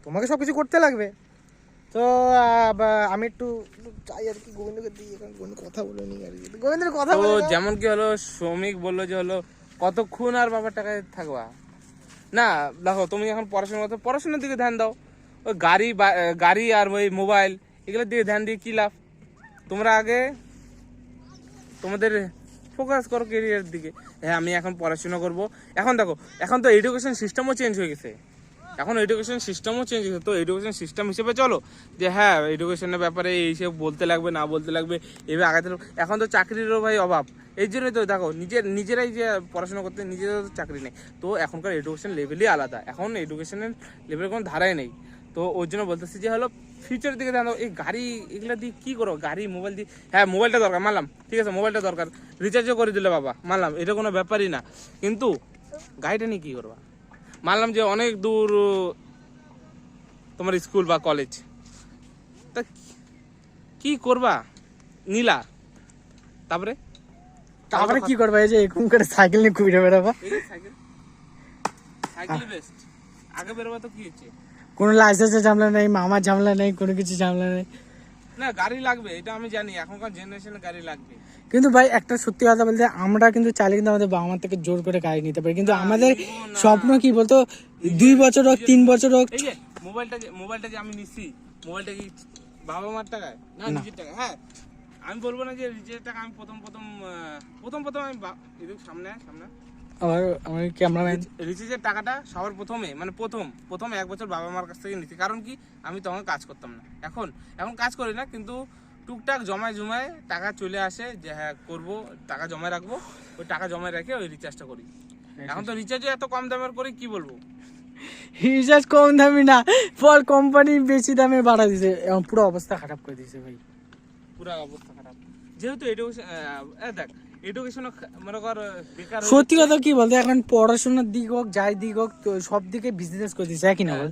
তোমাকে সব কিছু করতে লাগবে। তো আমি একটু চাই আর কি গোবিন্দকে দিই, এখন গোবিন্দ কথা বলে নি আর কি, গোবিন্দের কথা তো বলে দাও। যেমন কি হলো শ্রমিক বললো যে হলো কতক্ষণ আর বাবার টাকায় থাকবা না। দেখো তুমি এখন পড়াশোনার দিকে ধ্যান দাও। ওই গাড়ি আর ওই মোবাইল এগুলোর দিকে ধ্যান দিয়ে কি লাভ? তোমরা আগে তোমাদের ফোকাস করো কেরিয়ার দিকে। হ্যাঁ আমি এখন পড়াশোনা করব। এখন দেখো, এখন তো এডুকেশন সিস্টেমও চেঞ্জ হয়ে গেছে, এখন এডুকেশন সিস্টেমও চেঞ্জ হয়েছে। তো এডুকেশন সিস্টেম হিসেবে চলো, যে হ্যাঁ এডুকেশনের ব্যাপারে এইসব বলতে লাগবে, না বলতে লাগবে, এভাবে আগাতে লাগবে। এখন তো চাকরিরও ভাই অভাব, এই জন্যই তো দেখো নিজেরাই যে পড়াশোনা করতে, নিজেদের তো চাকরি নেই। তো এখনকার এডুকেশন লেভেলই আলাদা, এখন এডুকেশনের লেভেলের কোনো ধারাই নেই। তো ওর জন্য বলতেছি যে হলো ফিউচারের দিকে ধ্যান দাও। এই গাড়ি এগুলো দিয়ে কী করো, গাড়ি মোবাইল দিয়ে, হ্যাঁ মোবাইলটা দরকার মানলাম, ঠিক আছে মোবাইলটা দরকার, রিচার্জও করে দিলে বাবা মানলাম, এটা কোনো ব্যাপারই না। কিন্তু গাড়িটা নিয়ে কী করবা? মানলাম যে অনেক দূর তোমার স্কুল বা কলেজ, তা কি করবা? নিলা, তারপরে তারপরে কি করবা? এই যে এরকম করে সাইকেল নিয়ে ঘুরে বেড়াবা, এই সাইকেল বেস্ট। আগে বেরোবা তো কি হচ্ছে, কোনো লাইসেন্সের ঝামেলা নেই, মামার ঝামেলা নেই, কোনো কিছু ঝামেলা নেই। না গাড়ি লাগবে, এটা আমি জানি, এখনকার জেনারেশনে গাড়ি লাগবে। কিন্তু ভাই একটা সত্যি কথা বলতে, আমরা কিন্তু চাইলে কিন্তু আমাদের বাবা মার থেকে জোর করে গাড়ি নিতে পারি, কিন্তু আমাদের স্বপ্ন কি বলতো, 2 বছর হোক 3 বছর হোক। এই যে মোবাইলটা যে আমি নিচ্ছি, মোবাইলটা কি বাবা মার টাকায় না নিজের টাকা? হ্যাঁ আমি বলবো না যে নিজের টাকা। আমি প্রথম আমি এদিকে সামনে আবার আমার ক্যামেরাম্যান রিচার্জের টাকাটা সবার প্রথমে, মানে প্রথম 1 বছর বাবা মার কাছ থেকে নিচ্ছি। কারণ কি, আমি তখন কাজ করতাম না, এখন কাজ করি না, কিন্তু টুকটাক জমায় টাকা চলে আসে, যে হ্যাঁ করবো, টাকা জমায় রাখবো, ওই টাকা জমায় রেখে ওই রিচার্জটা করি। এখন তো রিচার্জে এত কম দামের করে কি বলবো, রিচার্জ কম দামি না, ফল কোম্পানি বেশি দামে বাড়া দিছে, এখন পুরো অবস্থা খারাপ করে দিছে ভাই, পুরো অবস্থা খারাপ। যেহেতু এডুকেশন দেখ, এডুকেশন মনে কর বেকার সত্যি কথা কি বলতে, এখন পড়াশোনার দিক হোক যাই দিক হোক, তো সব দিকে বিজনেস করে দিছে, একই না বল?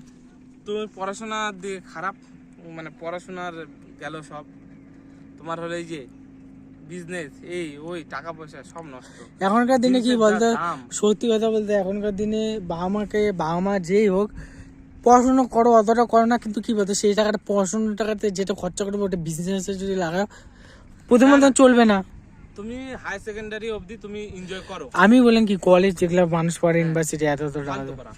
তো পড়াশোনার দিকে খারাপ, মানে পড়াশোনার গেল সব, তোমার হলো এই যে বিজনেস, এই ওই টাকা পয়সা সব নষ্ট। এখনকার দিনে কি জিনিসের বলতে, যা দাম। সত্যি কথা বলতে এখনকার দিনে বাবা মা যেই হোক, পড়াশোনা করো অতটা করো না, কিন্তু কি বলতো সেই টাকাটা, পড়াশোনার টাকাতে যেটা খরচা করবে ওটা বিজনেসে যদি লাগাও, প্রথমত চলবে না। তুমি হাই সেকেন্ডারি অবধি তুমি এনজয় করো, আমি বলেন কি, কলেজ যেগুলো মানুষ পড়ে, ইউনিভার্সিটি এত টাকা ফালতু দেয়। করা।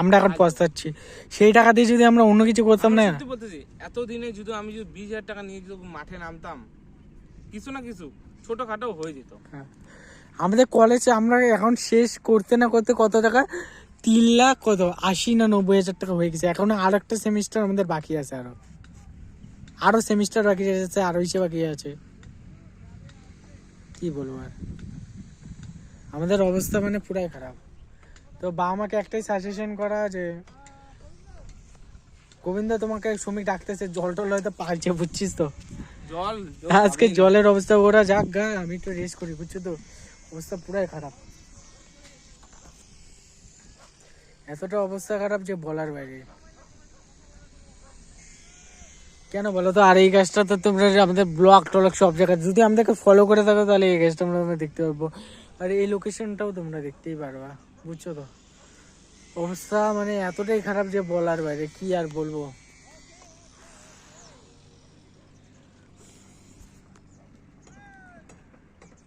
আমরা এখন পস্তাচ্ছি, সেই টাকা দিয়ে যদি আমরা অন্য কিছু করতাম না। সত্যি বলতেছি, এত দিনে যদি আমি 20,000 টাকা নিয়ে যদি মাঠে নামতাম, কিছু না কিছু ছোটখাটো হয়ে যেত। হ্যাঁ। আমাদের কলেজে আমরা এখন শেষ করতে না করতে কত টাকা, 3 লাখ কত 80 না 90 হাজার টাকা হয়ে গেছে। এখন আর একটা সেমিস্টার আমাদের বাকি আছে, আরো সেমিস্টার বাকি আছে, আরো ইসে বাকি আছে। কি বলবো আর, আমাদের অবস্থা মানে পুরাই খারাপ। তো বাবা মাকে একটাই সাজেশন করা, যে গোবিন্দ তোমাকে শ্রমিক ডাকতেছে, জল টল হয়তো পাইছে, বুঝছিস তো? জল আজকে জলের অবস্থা, ওরা যাক গা, আমি একটু রেস্ট করি, বুঝছো তো? অবস্থা পুরাই খারাপ, এতটা অবস্থা খারাপ যে বলার বাইরে। কেন বলো তো? আর এই গাছটা তো তোমরা আমাদের ব্লগ টলগ সব জায়গায় যদি আমাদেরকে ফলো করে থাকো, তাহলে এই গাছটা আমরা দেখতে পারবো, আর এই লোকেশনটাও তোমরা দেখতেই পারবা, বুঝছো তো? অবস্থা মানে এতটাই খারাপ যে বলার বাইরে, কি আর বলবো।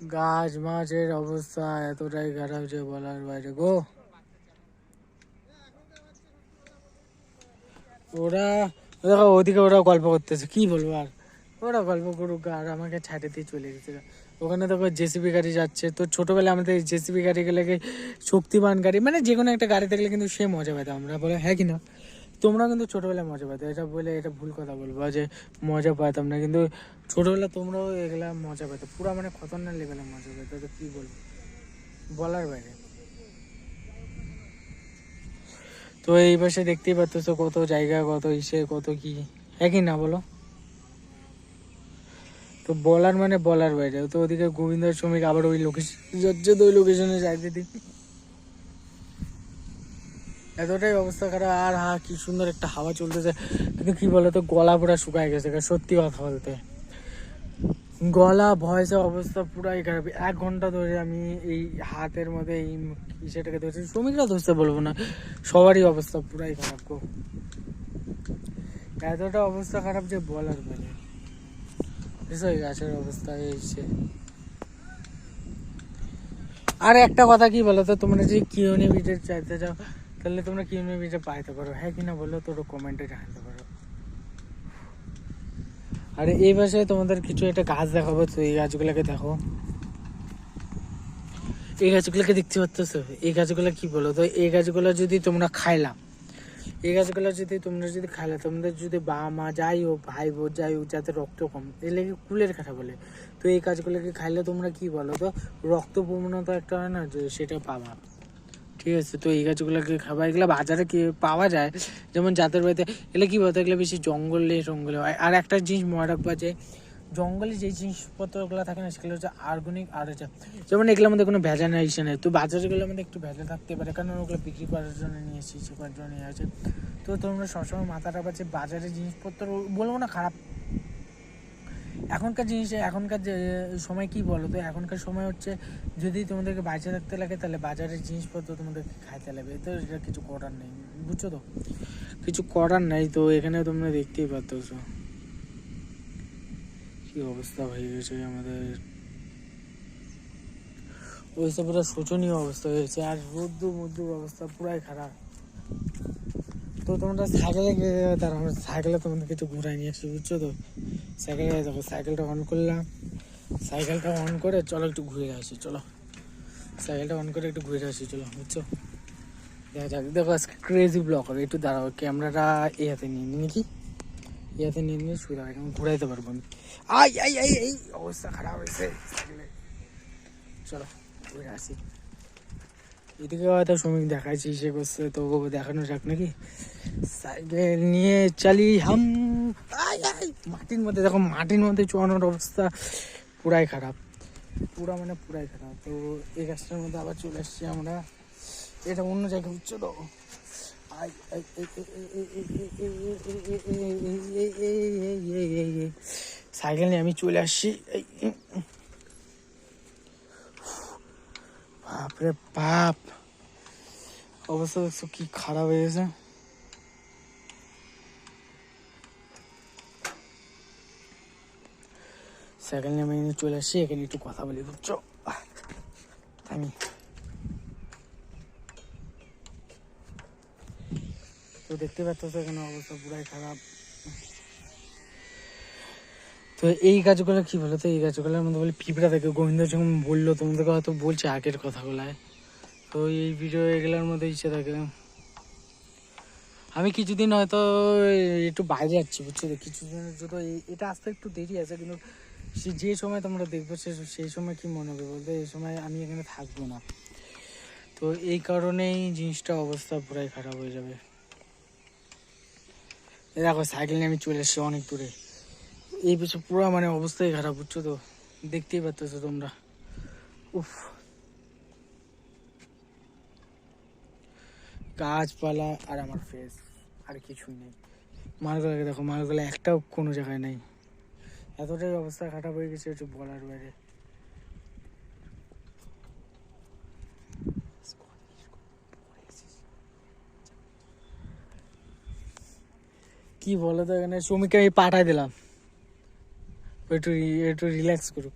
গাছ মাছের অবস্থা এতটাই খারাপ যে বলার বাইরে গো। ওরা দেখো ওদিকে ওরা গল্প করতেছে, কি বলবো আর, ওরা গল্প করুক আর আমাকে ছাড়ে দিয়ে চলে গেছে। ওখানে দেখো জেসিবি গাড়ি যাচ্ছে। তো ছোটবেলায় আমাদের জেসিবি গাড়ি গেলে শক্তিমান গাড়ি মানে যে কোনো একটা গাড়ি দেখলে কিন্তু সে মজা পেতাম আমরা, বলে হ্যাঁ কি না? তোমরা কিন্তু ছোটবেলায় মজা পেতো, এটা বলে এটা ভুল কথা বলবো যে মজা পাইতাম না, কিন্তু ছোটবেলা তোমরাও এগুলা মজা পেতো, পুরো মানে খতরনাক লেভেলে মজা পেতো। তো কি বলবো, বলার বাইরে। তো এই পাশে দেখতেই পাচ্ছ কত জায়গা, কত ইসে, কত কি, হ্যাঁ কি না বলো? তো বলার মানে বলার বাইরে। তো ওদিকে গোবিন্দ শ্রমিক আবার ওই লোকেশন যাচ্ছে, তো ওই লোকেশনে যাইতে দিই। এতটাই অবস্থা খারাপ। আর কি সুন্দর একটা হাওয়া চলতেছে, কিন্তু কি বলতো গলা পুরা শুকায় গেছে, সত্যি কথা বলতে গলা ভয়েসের অবস্থা পুরাই খারাপ। 1 ঘন্টা ধরে আমি এই হাতের মধ্যে এই সেটাকে ধরছি, শ্রমিকরা ধরতে বলবো না, সবারই অবস্থা পুরাই খারাপ গো। এতটা অবস্থা খারাপ যে বলার বাইরে। গাছের অবস্থা এইছে। আর একটা কথা কি বলতো, তোমরা যদি কিউনি ভিডিও চাইতে চাও তাহলে তোমরা কিউনি ভিডিও পাইতে পারো, হ্যাঁ কিনা বলো? তোর কমেন্টে জানাতে পারো। আর এই পাশে তোমাদের কিছু একটা গাছ দেখাবো, তো এই গাছগুলোকে দেখো, এই গাছগুলোকে দেখতে পাচ্ছ? এই গাছগুলো কি বলো তো, এই গাছগুলো যদি তোমরা খাইলা, এই গাছগুলো যদি তোমরা যদি খাইলে, তোমাদের যদি বাবা মা যাই হোক, ভাই বোন যাই হোক, যাতে রক্ত কম, এগুলো কুলের কাঠা বলে। তো এই গাছগুলোকে খাইলে তোমরা কি বলো তো, রক্ত প্রবণতা একটা হয় না, যে সেটা পাবা, ঠিক আছে? তো এই গাছগুলোকে খাবার, এগুলো বাজারে কি পাওয়া যায়, যেমন জাতের বাড়িতে। এগুলো কি বলতো, এগুলো বেশি জঙ্গলে হয়। আর একটা জিনিস মনে রাখবা, যে জঙ্গলে যে জিনিসপত্রগুলো থাকে না, সেগুলো হচ্ছে অর্গানিক। আর হচ্ছে যেমন এগুলোর মধ্যে কোনো ভেজাল ইসে নেই। তো বাজারগুলোর মধ্যে একটু ভেজাল থাকতে পারে, কারণ ওগুলো বিক্রি করার জন্য নিয়ে এসেছি, সেবার জন্য নিয়ে আসে। তো তোমরা সবসময় মাথাটা পাচ্ছে, বাজারের জিনিসপত্র বলবো না খারাপ, এখনকার জিনিস, এখনকার যে সময় কি বলো তো, এখনকার সময় হচ্ছে যদি তোমাদেরকে বাইরে থাকতে লাগে তাহলে বাজারের জিনিসপত্র তোমাদেরকে খাইতে লাগবে। তো এটা কিছু করার নেই, বুঝছো তো, কিছু করার নাই। তো এখানে তোমরা দেখতেই পাচ্ছ কি অবস্থা হয়ে গেছে আমাদের, ওইসব পুরো শোচনীয় অবস্থা হয়েছে। আর রোদ্দুর অবস্থা পুরাই খারাপ। তো তোমরা সাইকেলে দাঁড়াও, সাইকেলে তোমাদের কিছু ঘুরাই নিয়ে আসছি, বুঝছো তো? সাইকেলে দেখো, সাইকেলটা অন করলাম, সাইকেলটা অন করে চলো একটু ঘুরে আসি, চলো সাইকেলটা অন করে একটু ঘুরে আসি, চলো, বুঝছো? দেখা যাক। দেখো আজকে ক্রেজি ব্লগ হবে, একটু দাঁড়াও, ক্যামেরাটা এই হাতে নিয়ে নিই নাকি, এই হাতে নিয়ে নিয়ে সুবিধা হয়, কেমন ঘুরাইতে পারবো আমি। আই আই আই এই অবস্থা খারাপ হয়েছে সাইকেলে, চলো ঘুরে আসি। এদিকে হয়তো শ্রমিক দেখাইছি, সে করছে, তো দেখানো যাক নাকি। সাইকেল নিয়ে চালি হাম। মাটির মধ্যে দেখো, মাটির মধ্যে চড়ানোর অবস্থা পুরাই খারাপ, পুরা মানে পুরাই খারাপ। তো এই গাছটার মধ্যে আবার চলে আসছি আমরা, এটা অন্য জায়গায়, বুঝছো তো? সাইকেল নিয়ে আমি চলে আসছি। বাপরে বাপ, অবস্থা দেখছো কি খারাপ হয়ে গেছে। সাইকেল নিয়ে আমি চলে আসছি, এখানে একটু কথা বলি, বুঝছো? আমি তো দেখতে পাচ্ছ এখানে অবস্থা পুরাই খারাপ। তো এই গাছগুলো কি বলো তো, এই গাছগুলোর মধ্যে বলে পিঁপড়া থাকে। গোবিন্দ যখন বললো, তোমাদেরকে হয়তো বলছে আগের কথাগুলায়, তো এই ভিডিও এগুলোর মধ্যে ইচ্ছে থাকে। আমি কিছুদিন হয়তো একটু বাইরে যাচ্ছি, বুঝছো? কিছুদিনের জন্য এটা আসতে একটু দেরি আছে, কিন্তু যে সময় তোমরা দেখবো সেই সময় কি মনে হবে বলতে, এই সময় আমি এখানে থাকবো না। তো এই কারণেই জিনিসটা অবস্থা পুরাই খারাপ হয়ে যাবে। দেখো সাইকেল নিয়ে আমি চলে এসেছি অনেক দূরে, এই পিছু পুরো মানে অবস্থাই খারাপ, বুঝছো তো? দেখতেই পাচ্ছ তোমরা। উফ, গাছপালা আর আমার ফেস, আর কিছুই নেই। মালগুলাকে দেখো, মালগুলা একটাও কোনো জায়গায় নেই, এতটাই অবস্থা খারাপ হয়ে গেছে, একটু বলার বাইরে। কি বলো তো, এখানে শ্রমিককে আমি পাঠাই দিলাম, একটু একটু রিল্যাক্স করুক।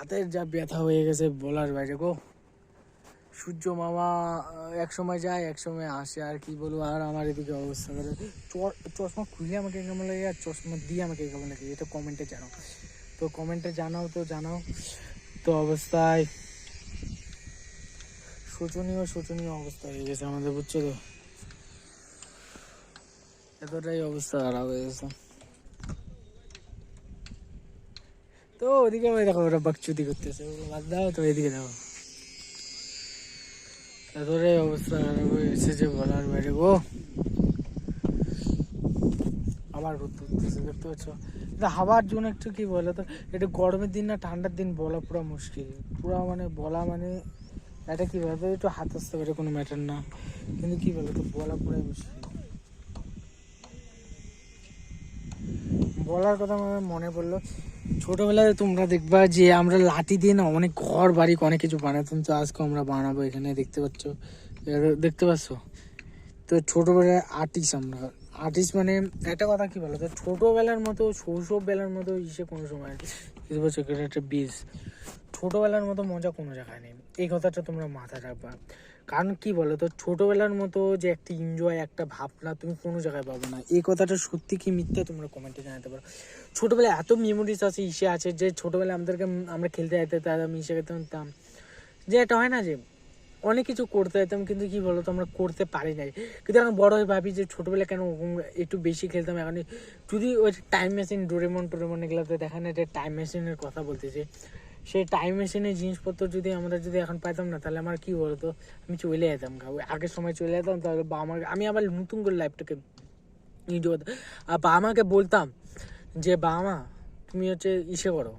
হাতের যা ব্যথা হয়ে গেছে বলার বাইরে গো। সূর্য মামা এক সময় যায় এক সময় আসে, আর কি বলবো। আর আমার এদিকে অবস্থা করে চশমা খুলে আমাকে কেমন লাগে আর চশমা দিয়ে আমাকে কেমন লাগে, এটা কমেন্টে জানাও। তো কমেন্টে জানাও তো অবস্থায় শোচনীয় অবস্থা হয়ে গেছে আমাদের, বুঝছো তো। এতটাই অবস্থা খারাপ হয়ে গেছে। তো ওদিকে ওই দেখো ওরা বাকচুদি করতেছে, বাদ দাও তো, এদিকে দেখো এতটাই অবস্থা খারাপ হয়ে গেছে যে বলার বাইরে গো। আবার রোদ উঠতেছে দেখতে পাচ্ছ, এটা হাওয়ার জন্য একটু কি বলে তো, এটা গরমের দিন না ঠান্ডার দিন বলা পুরো মুশকিল, পুরো মানে বলা মানে এটা কি বলতো, একটু হাত আসতে পারে কোনো ম্যাটার না, কিন্তু কি বলতো বলা পুরাই মুশকিল। বলার কথা আমার মনে পড়লো, ছোটবেলায় তোমরা দেখবা যে আমরা লাঠি দিয়ে না অনেক ঘর বাড়ি অনেক কিছু বানাতাম, তো আজকে আমরা বানাবো এখানে দেখতে পাচ্ছ। তো ছোটবেলায় আর্টিস্ট মানে একটা কথা কি বলো তো, ছোটবেলার মতো শৈশববেলার মতো কোনো সময় বুঝতে পারছো, এটা একটা বীজ। ছোটবেলার মতো মজা কোনো জায়গায় নেই, এই কথাটা তোমরা মাথায় রাখবা। কারণ কি বলো তো, ছোটবেলার মতো যে একটা এনজয় একটা ভাবনা তুমি কোনো জায়গায় পাবো না। এই কথাটা সত্যি কি মিথ্যা তোমরা কমেন্টে জানাতে পারো। ছোটবেলায় এত মেমোরিজ আছে, আছে যে ছোটবেলায় আমরা খেলতে যেতাম, আমি খেতাম, যে এটা হয় না যে অনেক কিছু করতে যেতাম, কিন্তু কি বলতো আমরা করতে পারি নাই। কিন্তু এখন বড় হয়ে ভাবি যে ছোটবেলায় কেন একটু বেশি খেলতাম। এখন যদি ওই টাইম মেশিন ডোরেমন এগুলোতে দেখা না, যে টাইম মেশিনের কথা বলতেছে, সেই টাইম মেশিনের জিনিসপত্র যদি আমরা এখন পাইতাম না, তাহলে আমার কি বলতো আমি চলে যেতাম, আগের সময় চলে যেতাম। তাহলে আমি আবার নতুন করে লাইফটাকে এনজয় করতাম। আর বাবা মাকে বলতাম যে বাবা মা তুমি ইসে করো,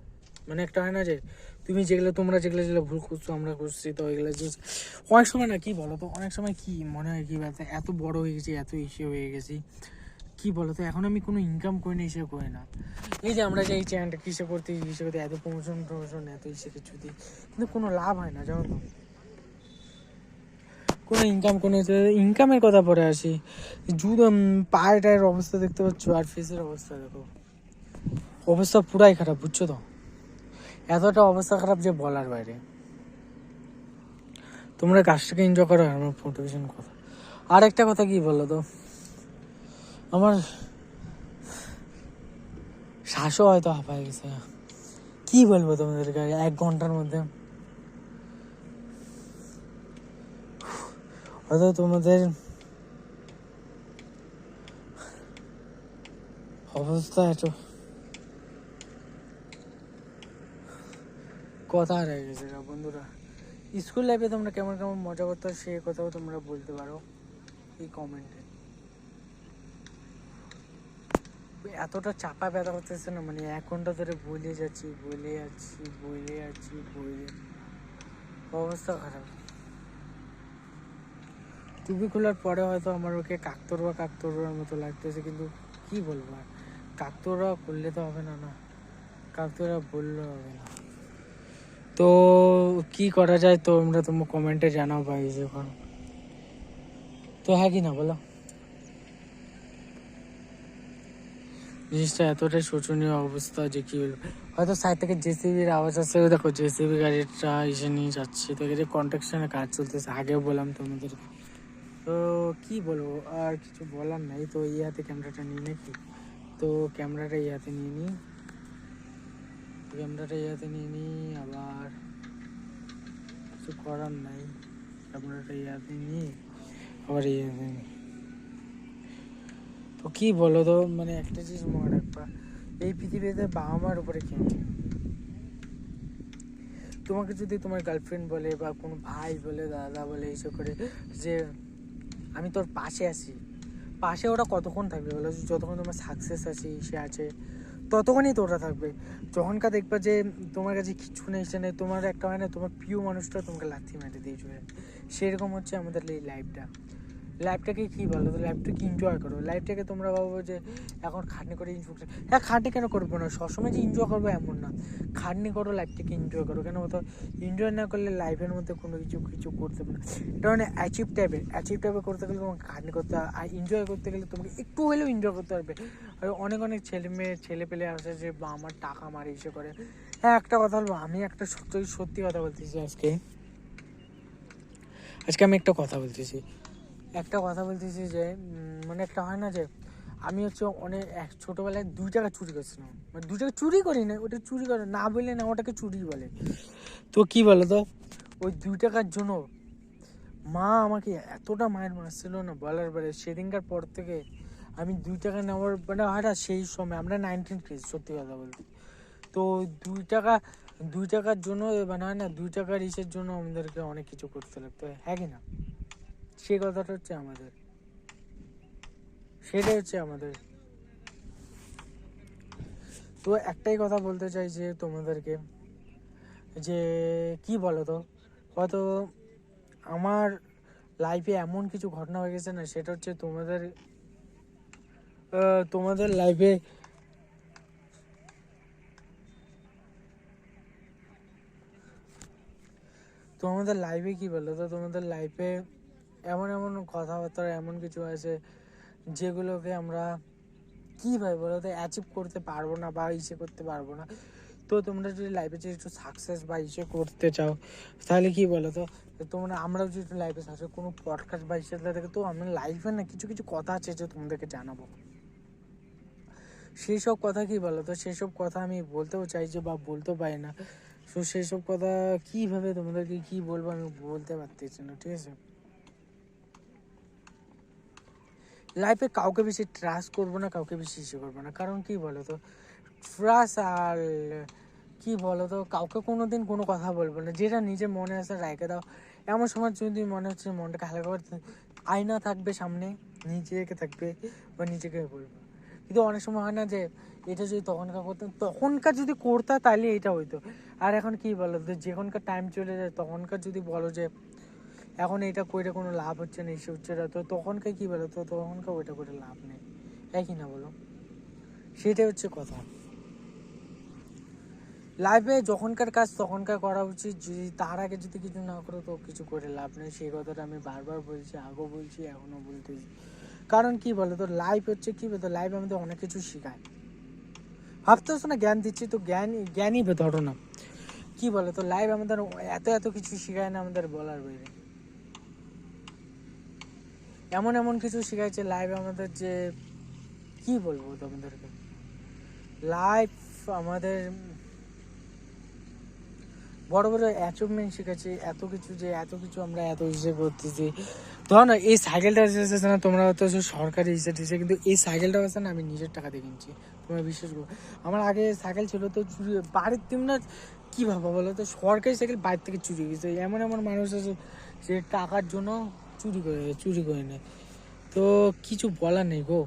মানে একটা হয় না যে তুমি তোমরা যেগুলো ভুল করছো আমরা করছি, তো এগুলো জিনিস অনেক সময় না কি বলো তো, অনেক সময় কি মনে হয় কি বলতো, এত বড় হয়ে গেছি, এত ইসে হয়ে গেছি, কি বলতো এখন আমি কোনো ইনকাম করি না, ইসে করি না। এই যে আমরা যে এই চ্যানেলটা কিসে করতে এত প্রমোশন এত ইসে কিছু দিই, কিন্তু কোনো লাভ হয় না, জানো তো। কোনো ইনকামের কথা পরে আসি, পায়ের টায়ের অবস্থা দেখতে পাচ্ছ, আর ফেসের অবস্থা দেখো, অবস্থা পুরাই খারাপ, বুঝছো তো। এতটা অবস্থা খারাপ যে বলার বাইরে। তোমরা কাজটাকে এনজয় করো, আমার মোটিভেশন কথা। আর একটা কথা কি বলো তো, আমার শ্বাসও হয়তো হাঁপায় গেছে, কি বলবো তোমাদেরকে 1 ঘন্টার মধ্যে। হয়তো তোমাদের অবস্থা এত কথা রয়ে গেছে বন্ধুরা। স্কুল লাইফে তোমরা কেমন কেমন মজা করতো সে কথাও তোমরা বলতে পারো এই কমেন্টে। এতটা চাপা ব্যথা করতেছে না, মানে 1 ঘন্টা ধরে বলে যাচ্ছি, অবস্থা খারাপ। টুপি খোলার পরে হয়তো আমার ওকে কাকতরুয়ার মতো লাগতেছে, কিন্তু কি বলবো, আর কাকতরুয়া করলে তো হবে না, কাকতরুয়া বললে হবে না। তো কি করা যায় তোমরা কমেন্টে জানাও ভাই যখন। তো হ্যাঁ কি না বলো, জিনিসটা এতটাই শোচনীয় অবস্থা যে কি বলবো। হয়তো সাইড থেকে জেসিবির আওয়াজ আসছে, দেখো জেসিবি গাড়িটা এসে নিয়ে যাচ্ছে, তো এখানে কন্ট্রাকশনের কাজ চলতেছে, আগেও বললাম তোমাদেরকে। তো কি বলবো, আর কিছু বলার নাই। তো এই হাতে ক্যামেরাটা নিই নাকি, তো ক্যামেরাটা এই হাতে নিয়ে নিই, আবার কিছু করার নাই, ক্যামেরাটা এই হাতে নিয়ে আবার এই হাতে নিই। তো কি বলো তো, মানে একটা জিনিস মনে রাখবা, এই পৃথিবীতে বাবা মার উপরে কেউ নেই। তোমাকে যদি তোমার গার্লফ্রেন্ড বলে বা কোনো ভাই বলে, দাদা বলে, এইসব করে যে আমি তোর পাশে আছি, পাশে ওরা কতক্ষণ থাকবে বলো, যতক্ষণ তোমার সাকসেস আছে সে আছে ততক্ষণই তো ওরা থাকবে। যখনকার দেখবা যে তোমার কাছে কিছু নেই, সে নেই, তোমার একটা হয় না, তোমার প্রিয় মানুষটা তোমাকে লাথি মেরে দিয়ে চলে, সেরকম হচ্ছে আমাদের এই লাইফটা। লাইফটাকে কি বলো তো, লাইফটাকে এনজয় করো। লাইফটাকে তোমরা ভাবো যে এখন খাটনি করে এনজয় করো, হ্যাঁ খাটনি কেন করবো না, সবসময় যে এনজয় করবো এমন না, খাটনি করো, লাইফটাকে এনজয় করো। কেন বলতো, এনজয় না করলে লাইফের মধ্যে কোনো কিছু করতে পারবে না। এটা মানে অ্যাচিভ টাইপের করতে গেলে তোমাকে খাটনি করতে হবে, আর এনজয় করতে গেলে তোমাকে একটু হলেও এনজয় করতে পারবে। আর অনেক ছেলে পেলে আসে যে বা আমার টাকা মারে ইসে করে। হ্যাঁ একটা কথা বলবো, আমি একটা সত্যি কথা বলতেছি আজকে আমি একটা কথা বলতেছি যে মানে একটা হয় না যে আমি হচ্ছে ছোটোবেলায় 2 টাকা চুরি করছিলাম, মানে 2 টাকা চুরি করি না, ওটা চুরি করে না বললে না, ওটাকে চুরি বলে। তো কি বলো তো, ওই 2 টাকার জন্য মা আমাকে এতটা মায়ের মারছিল না বলার পরে, সেদিনকার পর থেকে আমি 2 টাকা নেওয়ার মানে হয় না, সেই সময় আমরা 19 ক্লাস সত্যি কথা বলতে। তো 2 টাকার জন্য মানে হয় না, 2 টাকার ইসের জন্য আমাদেরকে অনেক কিছু করতে লাগতো, হ্যাঁ কি না? সেই কথাটা হচ্ছে আমাদের, সেটাই হচ্ছে আমাদের। তো একটাই কথা বলতে চাই যে তোমাদেরকে, যে কি বলো তো, হয়তো আমার লাইফে এমন কিছু ঘটনা হয়ে গেছে না, সেটা হচ্ছে তোমাদের লাইফে কি বলো তো, তোমাদের লাইফে এমন কথাবার্তা এমন কিছু আছে যেগুলোকে আমরা কীভাবে বলো তো অ্যাচিভ করতে পারবো না বা করতে পারবো না। তো তোমরা যদি লাইফে যদি একটু সাকসেস বা করতে চাও, তাহলে কি বলো তো, আমরাও যদি একটু লাইফে সাকসেস কোনো পডকাস্ট বা থেকে, তো আমার লাইফে না কিছু কথা আছে যে তোমাদেরকে জানাবো। সেই সব কথা কি বলো তো, সেই সব কথা আমি বলতেও চাইছি বা বলতেও পারি না। তো সেই সব কথা কীভাবে তোমাদেরকে কি বলবো আমি বলতে পারতেছি না, ঠিক আছে? লাইফে কাউকে বেশি ট্রাস্ট করবো না, কাউকে বেশি করবো না। কারণ কি বলো তো, ট্রাস্ট আর কি বলো তো, কাউকে কোনোদিন কোনো কথা বলবো না, যেটা নিজের মনে আসে রেখে দাও। এমন সময় যদি মনে হচ্ছে মনটাকে হালকা করতে, আয়না থাকবে সামনে, নিজেকে থাকবে বা নিজেকে বলবো। কিন্তু অনেক সময় হয় না যে এটা যদি তখনকার যদি করতা তাহলে এটা হইতো। আর এখন কি বলো তো, যখনকার টাইম চলে যায় তখনকার যদি বলো যে এখন এটা করে কোনো লাভ হচ্ছে না, এসে হচ্ছে না, তো তখনকার কি বলো তো, তখনকার ওইটা করে লাভ নেই, একই না বলো? সেটাই হচ্ছে কথা। লাইফে যখনকার কাজ তখনকার করা উচিত, যদি তার আগে যদি কিছু না করো তো কিছু করে লাভ নেই। সেই কথাটা আমি বারবার বলছি, আগেও বলছি, এখনও বলতেছি। কারণ কি বলো তো, লাইফ হচ্ছে কি বলতো, লাইফ আমাদের অনেক কিছু শেখায়। ভাবতেছো না জ্ঞান দিচ্ছি, তো জ্ঞানই ধরো না। কি বলো তো, লাইফ আমাদের এত কিছু শেখায় না আমাদের বলার বাইরে। এমন কিছু শেখাইছে লাইফ আমাদের যে কি বলবো তোমাদেরকে, লাইফ আমাদের বড় অ্যাচিভমেন্ট শিখেছি, এত কিছু আমরা এত করতেছি। ধরো না, এই সাইকেলটা এসেছে না, তোমরা হয়তো সরকারি দিচ্ছে, কিন্তু এই সাইকেলটা আছে না আমি নিজের টাকা দিয়ে কিনছি, তোমরা বিশ্বাস করো। আমার আগে সাইকেল ছিল তো চুরি, বাড়ির তোমরা কী ভাবো বলো তো, সরকারি সাইকেল বাড়ির থেকে চুরি গেছে। এমন মানুষ আছে যে টাকার জন্য চুরি করে নেয়। তো কিছু বলার নেই গো,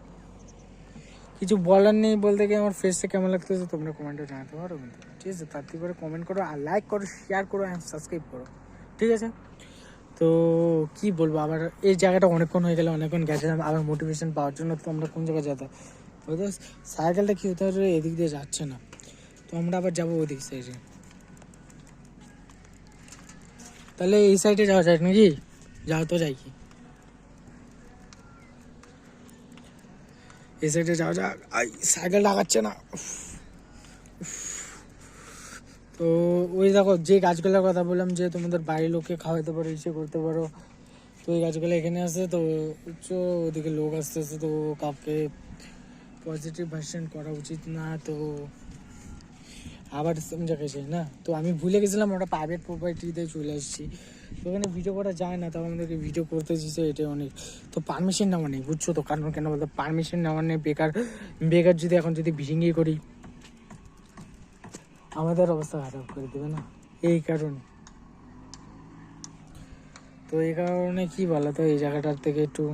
কিছু বলার নেই বলতে গিয়ে আমার ফেসটা কেমন লাগতেছে তোমরা কমেন্টে জানাতে পারো কিন্তু, ঠিক আছে? তার থেকে কমেন্ট করো, আর লাইক করো, শেয়ার করো, অ্যান্ড সাবস্ক্রাইব করো, ঠিক আছে? তো কি বলবো, আবার এই জায়গাটা অনেকক্ষণ হয়ে গেলে, অনেকক্ষণ গেছিলাম আবার মোটিভেশন পাওয়ার জন্য। তো আমরা কোন জায়গায় যেতে, হয়তো সাইকেলটা কি হতে হবে এদিক দিয়ে যাচ্ছে না, তো আমরা আবার যাবো ওদিক সাইডে। তাহলে এই সাইডে যাওয়া যায় নাকি? যাও তো, যাই কি এই সাইডে যাওয়া যাক। সাইকেল লাগাচ্ছে না। তো ওই দেখো যে গাছগুলোর কথা বললাম যে তোমাদের বাড়ির লোককে খাওয়াতে পারো, ইসে করতে পারো, তো ওই গাছগুলো এখানে আসে। তো ওদিকে লোক আসতেছে, তো কাউকে পজিটিভ ভার্সন করা উচিত না। তো আবার জায়গায় না, তো আমি ভুলে গেছিলাম ওটা প্রাইভেট প্রপার্টিতে চলে আসছি, তো ওখানে ভিডিও করা যায় না। তো আমাদেরকে ভিডিও করতে দিচ্ছে, এটা অনেক। তো পারমিশন নেওয়া নেই, বুঝছো তো? কারণ কেন বলতো, পারমিশন নেওয়া নেই, বেকার যদি এখন যদি ভিডিও করি আমাদের অবস্থা খারাপ করে দেবে না, এই কারণে। তো এই কারণে কি বলো তো, এই জায়গাটার থেকে একটু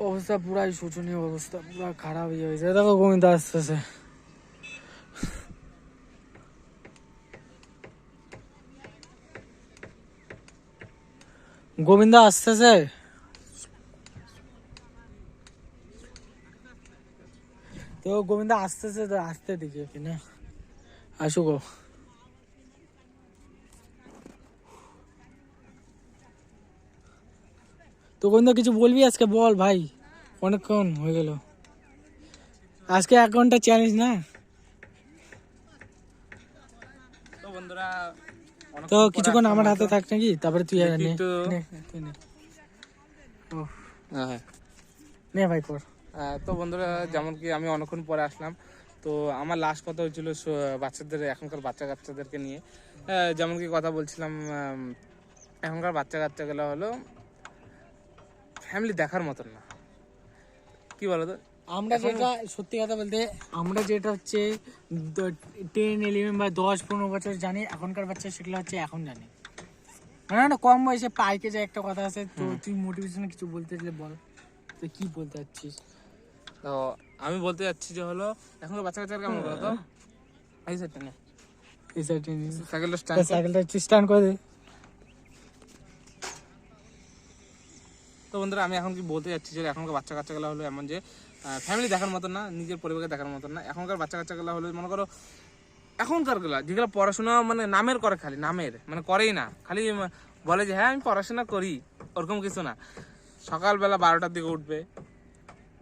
অবস্থা পুরাই শোচনীয় অবস্থা, পুরা খারাপ হয়ে হয়েছে। দেখো গোবিন্দ আসতেছে। গোবিন্দ আসতেছে। তো গোবিন্দ আসতেছে, তো আসতে দেখি ওকে না, আসুক ও। তো গোবিন্দ কিছু বলবি আজকে, বল ভাই, অনেকক্ষণ হয়ে গেল, আজকে 1 ঘন্টা চ্যালেঞ্জ না। তো বন্ধুরা তো কিছুক্ষণ আমার হাতে থাক নাকি, তারপরে তুই নে, নে, তুই নে। ও, হ্যাঁ নে ভাই কর। তো বন্ধুরা যেমন কি আমি অনেকক্ষণ পরে আসলাম, তো আমার লাস্ট কথা হয়েছিল বাচ্চাদের, এখনকার বাচ্চা কাচ্চাদেরকে নিয়ে। যেমন কি কথা বলছিলাম, এখনকার বাচ্চা কাচ্চাগুলো হলো ফ্যামিলি দেখার মতন না, কি বলো তো? আমরা যেটা সত্যি কথা বলতে, আমরা যেটা হচ্ছে 10, 11 বা 10, 15 বছর জানি, এখনকার বাচ্চা সেগুলো হচ্ছে এখন জানি, মানে না কম বয়সে পাইকে যায় একটা কথা আছে। তো তুই মোটিভেশনে কিছু বলতে গেলে বল, তুই কি বলতে চাচ্ছিস? তো আমি বলতে যাচ্ছি যে হলো এখনকার বাচ্চা কাচ্চারা কেমন বলো তো, এই সাইডটা নে, এই সাইডে সাইকেলটা স্ট্যান্ড সাইকেলটা স্ট্যান্ড করে দে। তো বন্ধুরা আমি এখন কি বলতে যাচ্ছি যে এখনকার বাচ্চা কাচ্চাগুলো হলো এমন যে ফ্যামিলি দেখার মতন না, নিজের পরিবারকে দেখার মতন না। এখনকার বাচ্চা কাচ্চাগুলো হলো মনে করো, এখনকার গুলা যেগুলো পড়াশোনা মানে নামের করে, খালি নামের, মানে করেই না, খালি বলে যে হ্যাঁ আমি পড়াশোনা করি, ওরকম কিছু না। সকালবেলা 12টার দিকে উঠবে,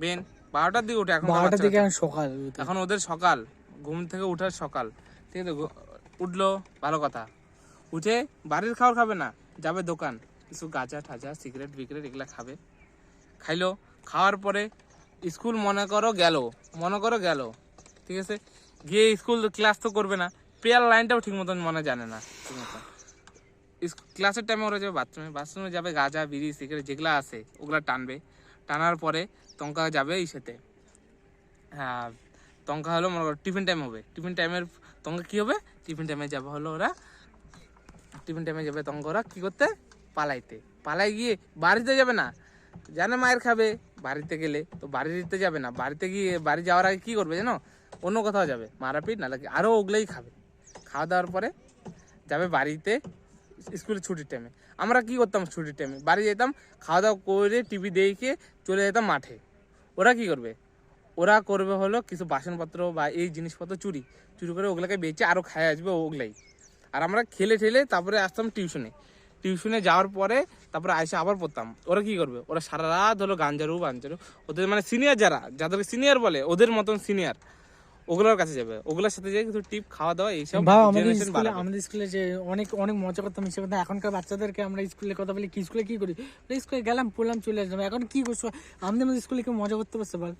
বেন 12টার দিকে উঠে, এখন 12টার দিকে এখন সকাল, এখন ওদের সকাল, ঘুম থেকে উঠার সকাল, ঠিক আছে। উঠলো ভালো কথা, উঠে বাড়ির খাবার খাবে না, যাবে দোকান, কিছু গাঁজা ঠাজা সিগারেট বিগারেট এগুলা খাবে, খাইলো, খাওয়ার পরে স্কুল মনে করো গেল, ঠিক আছে। গিয়ে স্কুল ক্লাস তো করবে না, প্রেয়ার লাইনটাও ঠিক মতন মনে জানে না ঠিক মতন। ক্লাসের টাইমে ওরা যাবে বাথরুমে যাবে, গাঁজা বিড়ি সিগারেট যেগুলো আছে ওগুলা টানবে, টানার পরে তঙ্কা যাবে ইসেতে, হ্যাঁ তঙ্কা হলো মনে করো টিফিন টাইম হবে, টিফিন টাইমের তঙ্কা কি হবে, টিফিন টাইমে যাবে হলো ওরা, টিফিন টাইমে যাবে তঙ্কা ওরা কি করতে, পালাই গিয়ে বাড়িতে যাবে না, জানে মায়ের খাবে, বাড়িতে গেলে তো বাড়িতে যাবে না, বাড়িতে গিয়ে বাড়ি যাওয়ার আগে কি করবে জানো, অন্য কোথাও যাবে, মারাপিট না লাগে আরও ওগুলোই খাবে। খাওয়া দাওয়ার পরে যাবে বাড়িতে, স্কুলের ছুটির টাইমে আমরা কি করতাম, ছুটির টাইমে বাড়ি যেতাম, খাওয়া দাওয়া করে টিভি দেখে চলে যেতাম মাঠে। ওরা কি করবে, ওরা করবে হলো কিছু বাসনপত্র বা এই জিনিসপত্র চুরি করে ওগুলোকে বেচে আরও খায় আসবে ওগুলাই। আর আমরা খেলে ঠেলে তারপরে আসতাম টিউশনে যাওয়ার পরে তারপরে আইসে আবার পড়তাম। ওরা কি করবে, ওরা সারা রাত হলো গাঞ্জারু ওদের মানে সিনিয়র যাদেরকে সিনিয়র বলে, ওদের মতন সিনিয়র, ওগুলোর কাছে যাবে, ওগুলোর সাথে যাই কিছু টিপ খাওয়া দাওয়া এইসব। আমাদের স্কুলে যে অনেক মজা করতাম হিসেবে, এখনকার বাচ্চাদেরকে আমরা স্কুলে কথা বলি, কি স্কুলে কি করি, স্কুলে গেলাম পড়লাম চলে আসলাম। এখন কি করছো, আমাদের মধ্যে স্কুলে কেউ মজা করতে পারছে বল?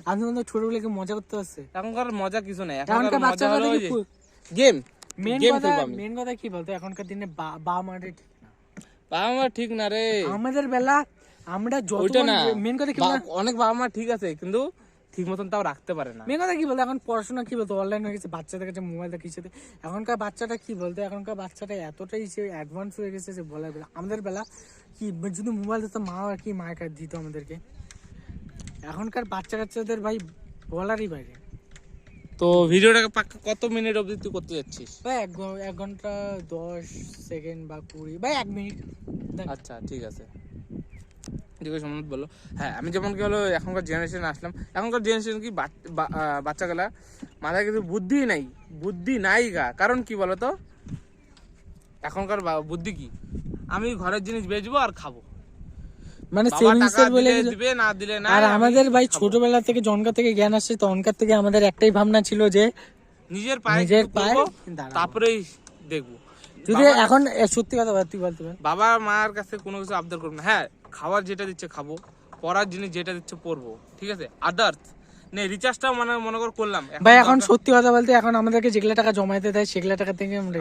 আমাদের মধ্যে ছোটবেলায় কেউ মজা করতে পারছে? এখনকার মজা কিছু নেই, এখনকার বাচ্চারা গেম। মেন কথা কি বলতো, এখনকার দিনে বাবা মাটা ঠিক না, বাবা মা ঠিক না রে। আমাদের বেলা আমরা যত মেন কথা কি, অনেক বাবা মা ঠিক আছে কিন্তু ঠিক মতন তাও রাখতে পারে না। মেন কথা কি বলতো, এখন পড়াশোনা কি বলতো অনলাইন হয়ে গেছে, বাচ্চাদের কাছে মোবাইল দেখিয়েছে। এখনকার বাচ্চাটা কি বলতো, এখনকার বাচ্চাটা এতটাই সে অ্যাডভান্স হয়ে গেছে যে বলার বেলা। আমাদের বেলা কি যদি মোবাইল দিত মা আর কি মায়ের কাছে দিত আমাদেরকে, এখনকার বাচ্চা কাচ্চাদের ভাই বলারই বাইরে। তো ভিডিওটাকে পাক্কা কত মিনিট অবধি তুই করতে যাচ্ছিস? ভাই 1 ঘন্টা 10 সেকেন্ড বা 20 ভাই 1 মিনিট। আচ্ছা ঠিক আছে, সম্মত বলো। হ্যাঁ আমি যেমন কি হলো এখনকার জেনারেশন আসলাম, এখনকার জেনারেশন কি বাচ্চাগুলা মাথায় কিন্তু বুদ্ধি নাই গা। কারণ কি বলতো, এখনকার বুদ্ধি কি, আমি ঘরের জিনিস বেচবো আর খাবো, মানে সেভিংসের বলে দিবে না দিলে না। আর আমাদের ভাই ছোটবেলা থেকে জনকা থেকে জ্ঞান আসছে, তখনকার থেকে আমাদের একটাই ভাবনা ছিল যে নিজের পায়ে তারপরেই দেখবো। যদি এখন সত্যি কথা তুই বলতে পার, বাবা মার কাছে কোনো কিছু আবদার করবো না। হ্যাঁ খাবার যেটা দিচ্ছে খাবো, পড়ার জিনিস যেটা দিচ্ছে পড়বো, ঠিক আছে। আদার্স নেই, রিচার্জটাও মানে মনে করলাম ভাই। এখন সত্যি কথা বলতে এখন আমাদেরকে যেগুলা টাকা জমাইতে দেয় সেগুলা টাকা থেকে আমরা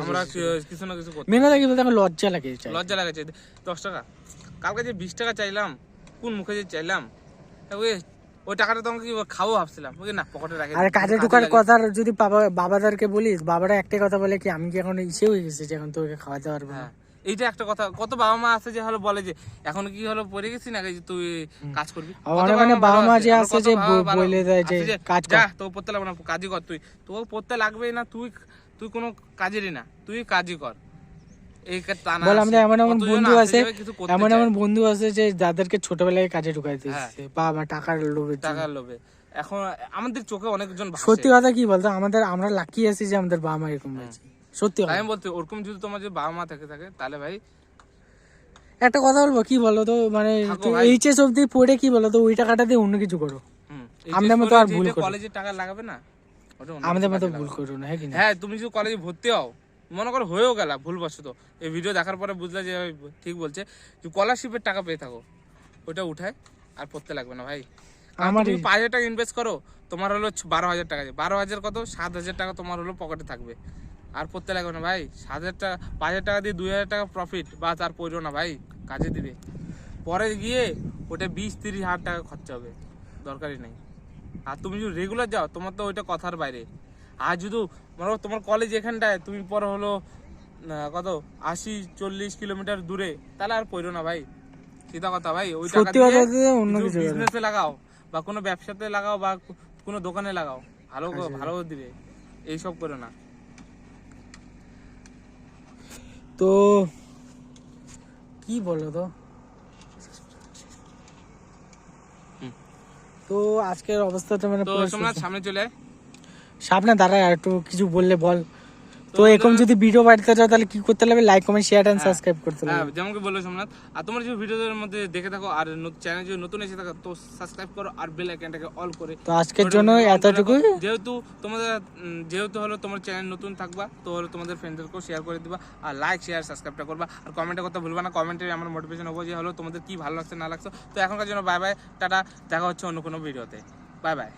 কিছু না কিছু করতে মেন কথা কি বলতে এখন লজ্জা লাগে 10 টাকা, কালকে যে 20 টাকা চাইলাম, কোন মুখে যে চাইলাম, ওই টাকাটা তখন কি খাবো ভাবছিলাম, ওই না পকেটে রাখে। আর কাজে ঢোকার কথা যদি বাবাদেরকে বলিস, বাবারা একটাই কথা বলে কি, আমি কি এখন ইসে হয়ে গেছে যে এখন তোকে খাওয়া দাওয়ার। হ্যাঁ এইটা একটা কথা, কত বাবা মা আছে যে হলো বলে যে এখন কি হলো পড়ে গেছি না তুই কাজ করবি। বাবা মা যে আছে যে বলে দেয় যে কাজ কর, তো পড়তে লাগবে না, কাজই কর, তুই তো পড়তে লাগবেই না, তুই কোনো কাজেরই না, তুই কাজই কর। এই টানা বল আমাদের আসে। এমন এমন কতজন বন্ধু আসে আছে, যাবে, কিছু করতে এমন চায়। এমন বন্ধু আছে যে যাদেরকে ছোটবেলায় কাজে ঢুকাইতে হ্যাঁ। এসেছে বা টাকার লোভে। টাকার লোভে। এখন আমাদের চোখে অনেকজন ভাসে। সত্যি কথা কি বলতো, আমরা লাকি আছি যে আমাদের বাবা মা এরকম হয়েছে, সত্যি তাই কথা। আমি বলতে ওরকম যদি তোমার যে বাবা মা থাকে তাহলে ভাই একটা কথা বলবো কি বলো তো, মানে থাকো ভাই। এইচএস অব্দি পড়ে কি বলো তো, ওই টাকাটা দিয়ে অন্য কিছু করো, আমাদের মতো আর ভুল করো। কলেজে টাকা লাগাবে না, ওটা অন্য আমাদের কিছু মতো কাজে ভুল লাগাবে। করো না, হ্যাঁ কি না? হ্যাঁ, তুমি যদি কলেজে ভর্তি হও, মনে করো হয়েও গেলা ভুলবশত, এই ভিডিও দেখার পরে বুঝলে যে ঠিক বলছে, স্কলারশিপের টাকা পেয়ে থাকো, ওটা উঠায় আর পড়তে লাগবে না ভাই। আমার তুমি 5,000 টাকা ইনভেস্ট করো, তোমার হলো 12,000 টাকা, 12,000 কত 7,000 টাকা তোমার হলো পকেটে থাকবে, আর পড়তে লাগবে না ভাই। 7,000 টাকা 5,000 টাকা দিয়ে 2,000 টাকা প্রফিট, বা তার পড়ো না ভাই, কাজে দিবে। পরে গিয়ে ওটা 20-30 হাজার টাকা খরচা হবে, দরকারই নেই। আর তুমি যদি রেগুলার যাও, তোমার তো ওইটা কথার বাইরে। আর যদি মনে করো তোমার কলেজ এখানটায়, তুমি পরে হলো কত 80-40 কিলোমিটার দূরে, তাহলে আর পড়ো না ভাই, সিধা কথা ভাই। ওই টাকা সত্যি কথা দিয়ে অন্য দিয়ে কিছু করো। বিজনেসে লাগাও, বা কোনো ব্যবসাতে লাগাও, বা কোনো দোকানে লাগাও, ভালো ভালো দিবে। এইসব করো না। তো কি বলো তো, তো আজকের অবস্থাটা মানে তো পুরো সোমনাথ সামনে চলে আয়। সামনে দাঁড়ায়, আর একটু কিছু বললে বল। তো এরকম যদি ভিডিও বাড়িতে যাও তাহলে কি করতে হবে? Like comment share and subscribe করতে হ্যাঁ, হবে। যেমন কি বললো সোমনাথ, আর তোমরা যদি ভিডিওর মধ্যে দেখে থাকো আর চ্যানেল যদি নতুন এসে থাকো, তো সাবস্ক্রাইব করো আর বেল আইকনটাকে অল করে। তো আজকের জন্য এতটুকুই। যেহেতু হলো তোমার চ্যানেল নতুন থাকবা, তো হলো তোমাদের ফ্রেন্ডদেরকেও শেয়ার করে দিবা, আর লাইক শেয়ার সাবস্ক্রাইবটা করবা, আর কমেন্টে করতে ভুলবা না। কমেন্টে আমার মোটিভেশন হবো যে হলো তোমাদের কি ভালো লাগছে না লাগছে। তো এখনকার জন্য বাই বাই, টাটা, দেখা হচ্ছে অন্য কোনো ভিডিওতে। Bye bye.